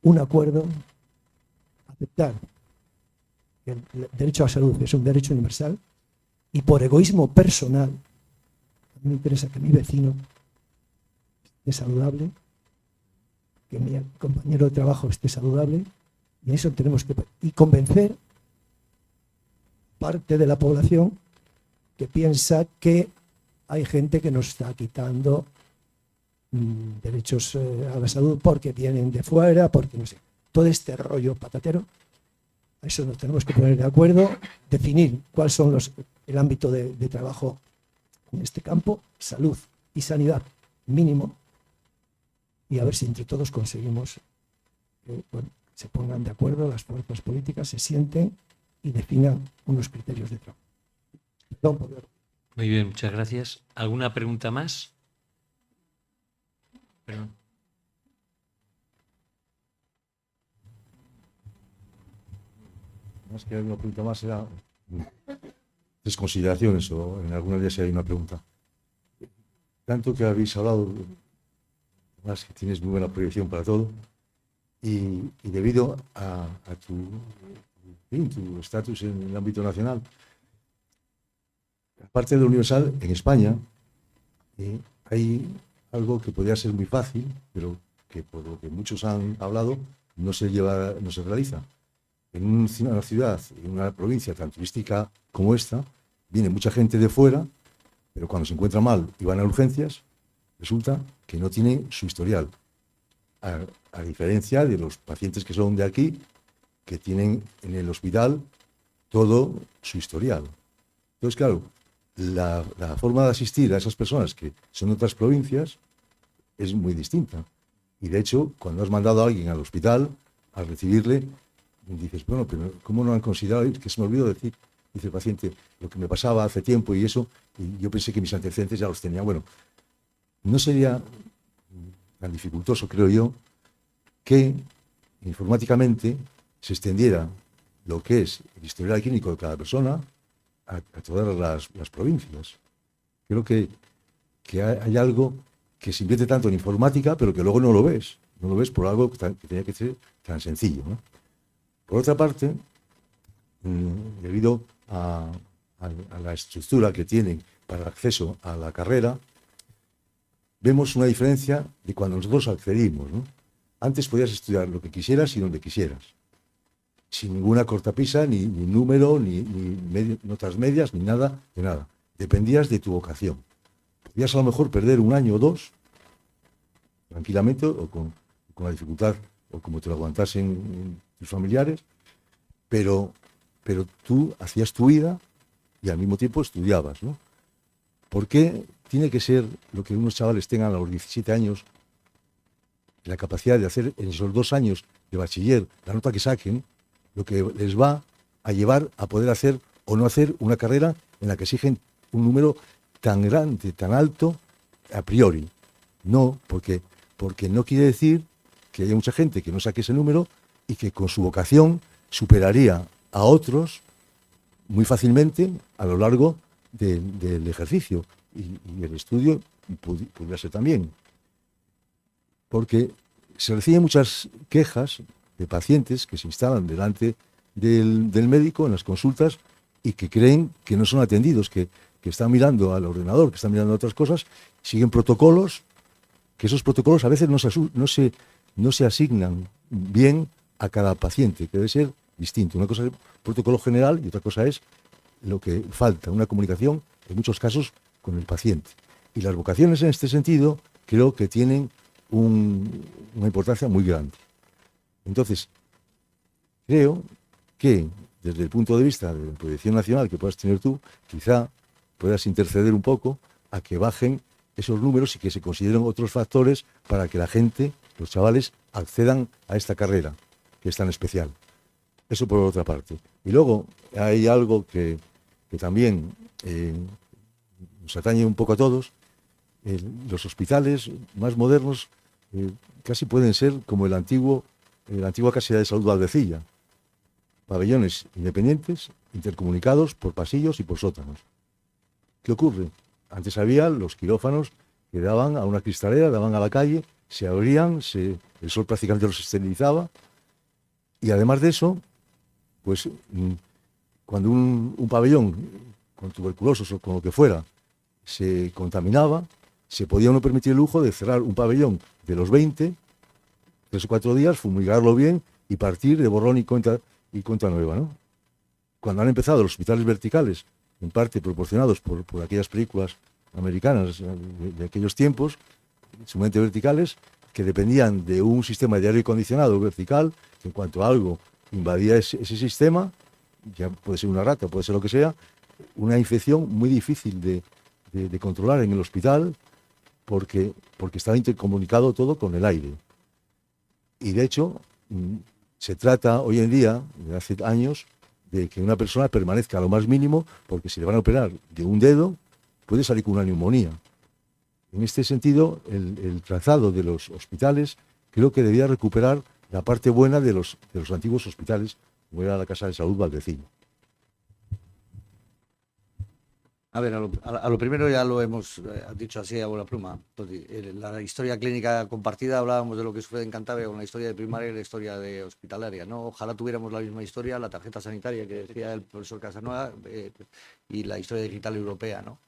un acuerdo, aceptar que el derecho a la salud es un derecho universal y por egoísmo personal, a mí me interesa que mi vecino esté saludable, que mi compañero de trabajo esté saludable, y eso tenemos que convencer parte de la población que piensa que hay gente que nos está quitando derechos a la salud porque vienen de fuera, porque no sé. Todo este rollo patatero, a eso nos tenemos que poner de acuerdo, definir cuál son el ámbito de trabajo en este campo, salud y sanidad mínimo, y a ver si entre todos conseguimos que se pongan de acuerdo las fuerzas políticas, se sienten y definan unos criterios de trabajo. Perdón por ver.
Muy bien, muchas gracias. ¿Alguna pregunta más? Perdón.
Más que una pregunta más era tres consideraciones, o en algunas de ellas hay una pregunta. Tanto que habéis hablado, más que tienes muy buena proyección para todo, y debido a tu estatus en el ámbito nacional, aparte de lo universal, en España hay algo que podría ser muy fácil, pero que por lo que muchos han hablado no se realiza. En una ciudad, en una provincia tan turística como esta, viene mucha gente de fuera, pero cuando se encuentra mal y van a urgencias, resulta que no tiene su historial. A diferencia de los pacientes que son de aquí, que tienen en el hospital todo su historial. Entonces, claro, la forma de asistir a esas personas que son de otras provincias es muy distinta. Y de hecho, cuando has mandado a alguien al hospital, al recibirle, dices, bueno, pero ¿cómo no han considerado? Que se me olvidó decir, dice el paciente, lo que me pasaba hace tiempo y eso, y yo pensé que mis antecedentes ya los tenía. Bueno, no sería tan dificultoso, creo yo, que informáticamente se extendiera lo que es el historial clínico de cada persona a todas las provincias. Creo que hay algo que se invierte tanto en informática, pero que luego no lo ves. No lo ves por algo que tenía que ser tan sencillo, ¿no? Por otra parte, debido a la estructura que tienen para el acceso a la carrera, vemos una diferencia de cuando nosotros accedimos, ¿no? Antes podías estudiar lo que quisieras y donde quisieras, sin ninguna cortapisa, ni número, ni notas medias, ni nada de nada. Dependías de tu vocación. Podías a lo mejor perder un año o dos, tranquilamente, o con la dificultad, o como te lo aguantasen tus familiares, pero tú hacías tu vida y al mismo tiempo estudiabas, ¿no? ¿Por qué tiene que ser lo que unos chavales tengan a los 17 años la capacidad de hacer en esos 2 años de bachiller la nota que saquen, lo que les va a llevar a poder hacer o no hacer una carrera en la que exigen un número tan grande, tan alto, a priori? No, porque no quiere decir que haya mucha gente que no saque ese número y que con su vocación superaría a otros muy fácilmente a lo largo del ejercicio, y el estudio podría ser también. Porque se reciben muchas quejas de pacientes que se instalan delante del médico en las consultas y que creen que no son atendidos, que están mirando al ordenador, que están mirando a otras cosas, siguen protocolos, que esos protocolos a veces no se asignan bien a cada paciente, que debe ser distinto. Una cosa es el protocolo general y otra cosa es lo que falta, una comunicación, en muchos casos, con el paciente. Y las vocaciones en este sentido creo que tienen una importancia muy grande. Entonces, creo que desde el punto de vista de la proyección nacional que puedas tener tú, quizá puedas interceder un poco a que bajen esos números y que se consideren otros factores para que la gente, los chavales, accedan a esta carrera, que es tan especial. Eso por otra parte. Y luego hay algo que también nos atañe un poco a todos. Los hospitales más modernos casi pueden ser como la antigua Casa de Salud Valdecilla. Pabellones independientes, intercomunicados por pasillos y por sótanos. ¿Qué ocurre? Antes había los quirófanos que daban a una cristalera, daban a la calle, se abrían, el sol prácticamente los esterilizaba, y además de eso, pues cuando un pabellón con tuberculosos o con lo que fuera se contaminaba, se podía uno permitir el lujo de cerrar un pabellón de los 20, 3 o 4 días, fumigarlo bien y partir de borrón y cuenta nueva, ¿no? Cuando han empezado los hospitales verticales, en parte proporcionados por aquellas películas americanas de aquellos tiempos, sumamente verticales, que dependían de un sistema de aire acondicionado vertical, que en cuanto a algo invadía ese sistema, ya puede ser una rata, puede ser lo que sea, una infección muy difícil de controlar en el hospital, porque estaba intercomunicado todo con el aire. Y de hecho, se trata hoy en día, desde hace años, de que una persona permanezca a lo más mínimo, porque si le van a operar de un dedo, puede salir con una neumonía. En este sentido, el trazado de los hospitales creo que debía recuperar la parte buena de los antiguos hospitales, como era la Casa de Salud Valdecilla.
A ver, a lo primero ya lo hemos dicho así a bola pluma. La historia clínica compartida, hablábamos de lo que sucede en Cantabria con la historia de primaria y la historia de hospitalaria, ¿no? Ojalá tuviéramos la misma historia, la tarjeta sanitaria que decía el profesor Casanueva y la historia digital europea, ¿no?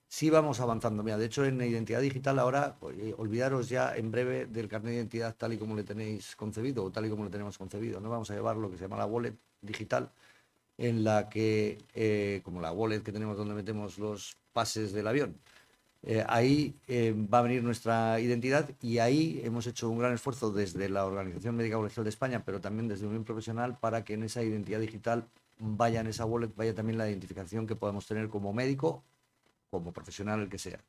Sí vamos avanzando. Mira, de hecho, en identidad digital ahora, olvidaros ya en breve del carnet de identidad tal y como le tenéis concebido o tal y como lo tenemos concebido, ¿no? Vamos a llevar lo que se llama la wallet digital, en la que, como la wallet que tenemos donde metemos los pases del avión, ahí va a venir nuestra identidad, y ahí hemos hecho un gran esfuerzo desde la Organización Médica Colegial de España, pero también desde Unión Profesional, para que en esa identidad digital vaya, en esa wallet, vaya también la identificación que podamos tener como médico, como profesional, el que sea.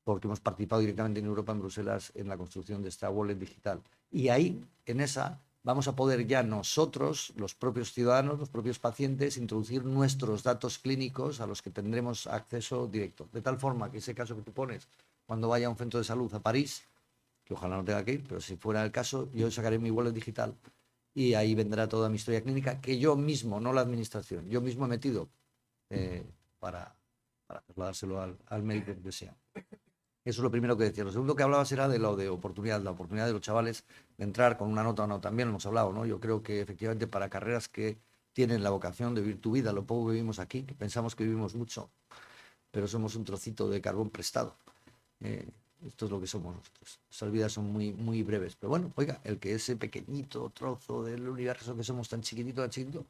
Porque hemos participado directamente en Europa, en Bruselas, en la construcción de esta wallet digital. Y ahí, en esa, vamos a poder ya nosotros, los propios ciudadanos, los propios pacientes, introducir nuestros datos clínicos a los que tendremos acceso directo. De tal forma que ese caso que tú pones, cuando vaya a un centro de salud a París, que ojalá no tenga que ir, pero si fuera el caso, yo sacaré mi wallet digital y ahí vendrá toda mi historia clínica, que yo mismo, no la administración, yo mismo he metido para trasladárselo al médico que sea. Eso es lo primero que decía. Lo segundo que hablabas era de lo de oportunidad, la oportunidad de los chavales de entrar con una nota o no. También lo hemos hablado, ¿no? Yo creo que efectivamente para carreras que tienen la vocación de vivir tu vida, lo poco que vivimos aquí, que pensamos que vivimos mucho, pero somos un trocito de carbón prestado. Esto es lo que somos nosotros. Nuestras vidas son muy, muy breves. Pero bueno, oiga, el que ese pequeñito trozo del universo que somos tan chiquitito,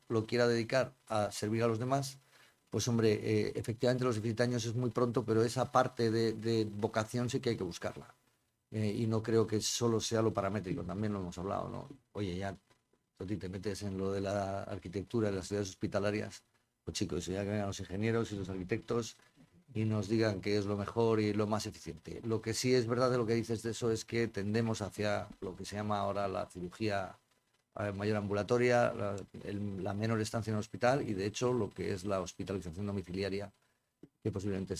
lo quiera dedicar a servir a los demás, pues hombre, efectivamente los 17 años es muy pronto, pero esa parte de vocación sí que hay que buscarla. Y no creo que solo sea lo paramétrico, también lo hemos hablado, ¿no? Oye, ya te metes en lo de la arquitectura, en las ciudades hospitalarias, pues chicos, ya que vengan los ingenieros y los arquitectos y nos digan qué es lo mejor y lo más eficiente. Lo que sí es verdad de lo que dices de eso es que tendemos hacia lo que se llama ahora la cirugía mayor ambulatoria, la menor estancia en el hospital y de hecho lo que es la hospitalización domiciliaria, que posiblemente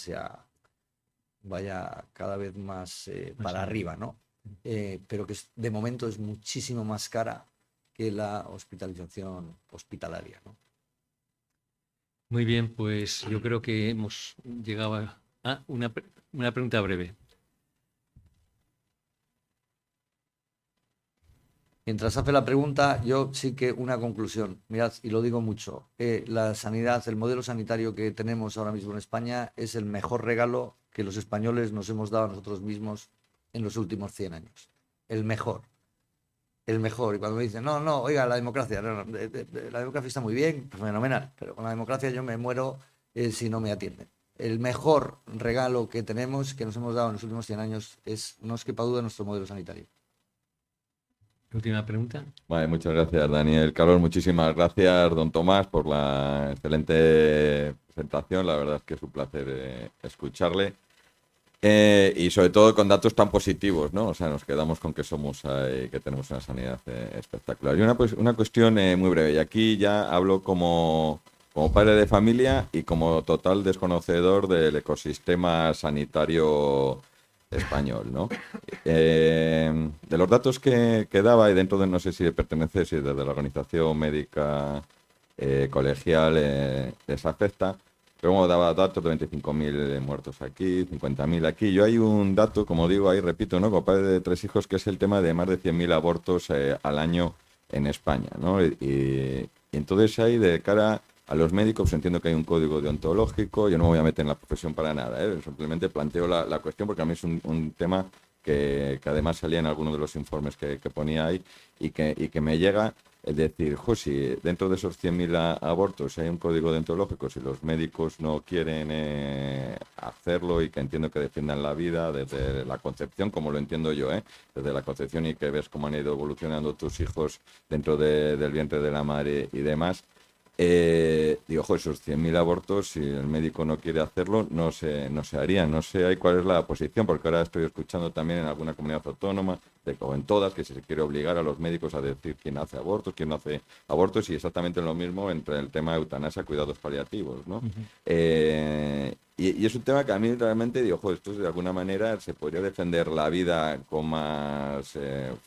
vaya cada vez más para arriba, ¿no? Pero que de momento es muchísimo más cara que la hospitalización hospitalaria, ¿no?
Muy bien, pues yo creo que hemos llegado a una pregunta breve.
Mientras hace la pregunta, yo sí que una conclusión. Mirad, y lo digo mucho, la sanidad, el modelo sanitario que tenemos ahora mismo en España es el mejor regalo que los españoles nos hemos dado a nosotros mismos en los últimos 100 años. El mejor. El mejor. Y cuando me dicen, no, oiga, la democracia, la democracia está muy bien, fenomenal, pero con la democracia yo me muero si no me atienden. El mejor regalo que tenemos, que nos hemos dado en los últimos 100 años, no es quepa duda nuestro modelo sanitario.
Última pregunta.
Vale, muchas gracias, Daniel. Carlos, muchísimas gracias, don Tomás, por la excelente presentación. La verdad es que es un placer escucharle. Y sobre todo con datos tan positivos, ¿no? O sea, nos quedamos con que que tenemos una sanidad espectacular. Y una cuestión muy breve, y aquí ya hablo como padre de familia y como total desconocedor del ecosistema sanitario español, ¿no? De los datos que daba, y dentro de, no sé si pertenece, si desde la organización médica colegial les afecta, pero como daba datos de 25.000 muertos aquí, 50.000 aquí. Yo hay un dato, como digo, ahí repito, ¿no? Como padre de 3 hijos, que es el tema de más de 100.000 abortos al año en España, ¿no? Y entonces ahí, de cara a los médicos, entiendo que hay un código deontológico. Yo no me voy a meter en la profesión para nada, simplemente planteo la cuestión porque a mí es un tema que además salía en alguno de los informes que ponía ahí y que me llega. Es decir, si dentro de esos 100.000 abortos hay un código deontológico, si los médicos no quieren hacerlo, y que entiendo que defiendan la vida desde la concepción, como lo entiendo yo, desde la concepción, y que ves cómo han ido evolucionando tus hijos dentro del vientre de la madre y demás, digo, esos 100.000 abortos, si el médico no quiere hacerlo, no se harían. No sé ahí cuál es la posición, porque ahora estoy escuchando también en alguna comunidad autónoma, o en todas, que si se quiere obligar a los médicos a decir quién hace abortos, quién no hace abortos, y exactamente lo mismo entre el tema de eutanasia, cuidados paliativos, ¿no? Y es un tema que a mí realmente digo, esto de alguna manera se podría defender la vida con más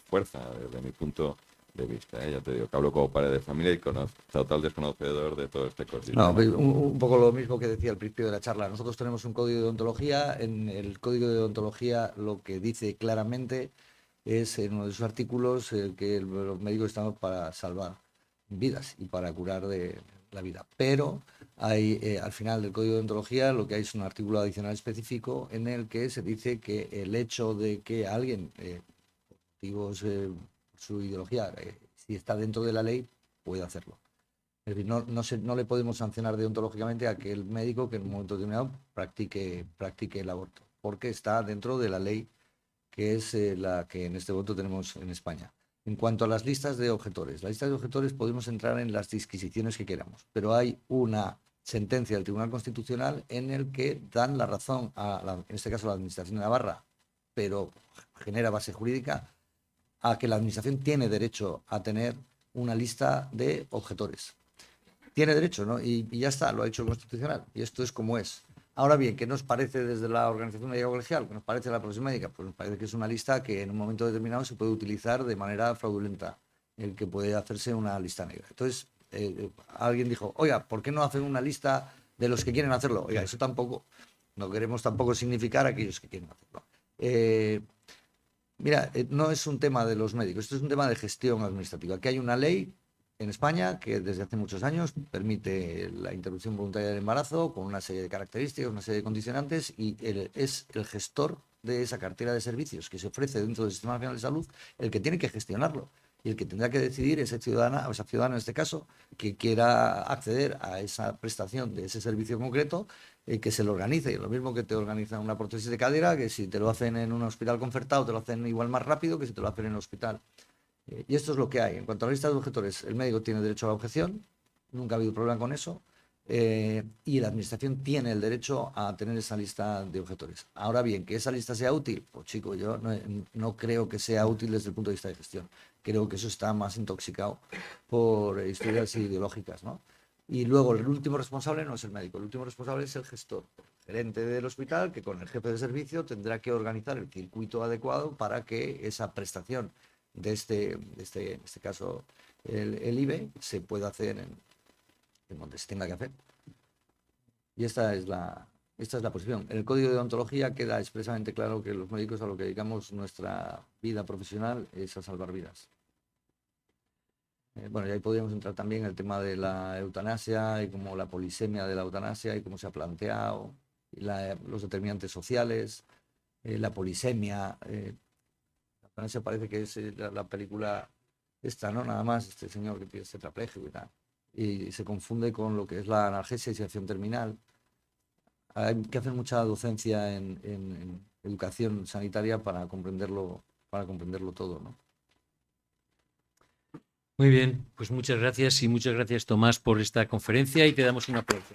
fuerza, desde mi punto de vista. Ya te digo que hablo como padre de familia y total desconocedor de todo este ecosistema.
No, un poco lo mismo que decía al principio de la charla. Nosotros tenemos un código de deontología. En el código de deontología lo que dice claramente es en uno de sus artículos que los médicos estamos para salvar vidas y para curar de la vida. Pero hay al final del código de deontología lo que hay es un artículo adicional específico en el que se dice que el hecho de que alguien, motivos su ideología, si está dentro de la ley, puede hacerlo. Es decir, no le podemos sancionar deontológicamente a aquel médico que en un momento determinado practique el aborto, porque está dentro de la ley que es la que en este momento tenemos en España. En cuanto a las listas de objetores, podemos entrar en las disquisiciones que queramos, pero hay una sentencia del Tribunal Constitucional en el que dan la razón en este caso a la Administración de Navarra, pero genera base jurídica a que la Administración tiene derecho a tener una lista de objetores. Tiene derecho, ¿no? Y ya está, lo ha dicho el Constitucional, y esto es como es. Ahora bien, ¿qué nos parece desde la Organización Médica Colegial? ¿Qué nos parece la profesión médica? Pues nos parece que es una lista que en un momento determinado se puede utilizar de manera fraudulenta, el que puede hacerse una lista negra. Entonces, alguien dijo, oiga, ¿por qué no hacen una lista de los que quieren hacerlo? Oiga, eso tampoco, no queremos tampoco significar a aquellos que quieren hacerlo. Mira, no es un tema de los médicos, esto es un tema de gestión administrativa. Aquí hay una ley en España que desde hace muchos años permite la interrupción voluntaria del embarazo con una serie de características, una serie de condicionantes, y es el gestor de esa cartera de servicios que se ofrece dentro del Sistema Nacional de Salud el que tiene que gestionarlo. Y el que tendrá que decidir es ese ciudadana, o esa ciudadana en este caso, que quiera acceder a esa prestación de ese servicio concreto, que se lo organice. Lo mismo que te organizan una prótesis de cadera, que si te lo hacen en un hospital concertado, te lo hacen igual más rápido que si te lo hacen en el hospital. Y esto es lo que hay. En cuanto a la lista de objetores, el médico tiene derecho a la objeción, nunca ha habido problema con eso, y la administración tiene el derecho a tener esa lista de objetores. Ahora bien, que esa lista sea útil, pues chico, yo no creo que sea útil desde el punto de vista de gestión. Creo que eso está más intoxicado por historias ideológicas, ¿no? Y luego el último responsable no es el médico, el último responsable es el gestor, el gerente del hospital, que con el jefe de servicio tendrá que organizar el circuito adecuado para que esa prestación de en este caso el IBE, se pueda hacer en donde se tenga que hacer. Y esta es la posición. En el Código de Deontología queda expresamente claro que los médicos a lo que dedicamos nuestra vida profesional es a salvar vidas. Bueno, y ahí podríamos entrar también en el tema de la eutanasia y como la polisemia de la eutanasia y cómo se ha planteado, y los determinantes sociales, la polisemia. La eutanasia parece que es la película esta, ¿no? Nada más, este señor que tiene tetrapléjico y tal. Y se confunde con lo que es la analgesia y sedación terminal. Hay que hacer mucha docencia en educación sanitaria para comprenderlo todo, ¿no?
Muy bien, pues muchas gracias y muchas gracias, Tomás, por esta conferencia y te damos un aplauso.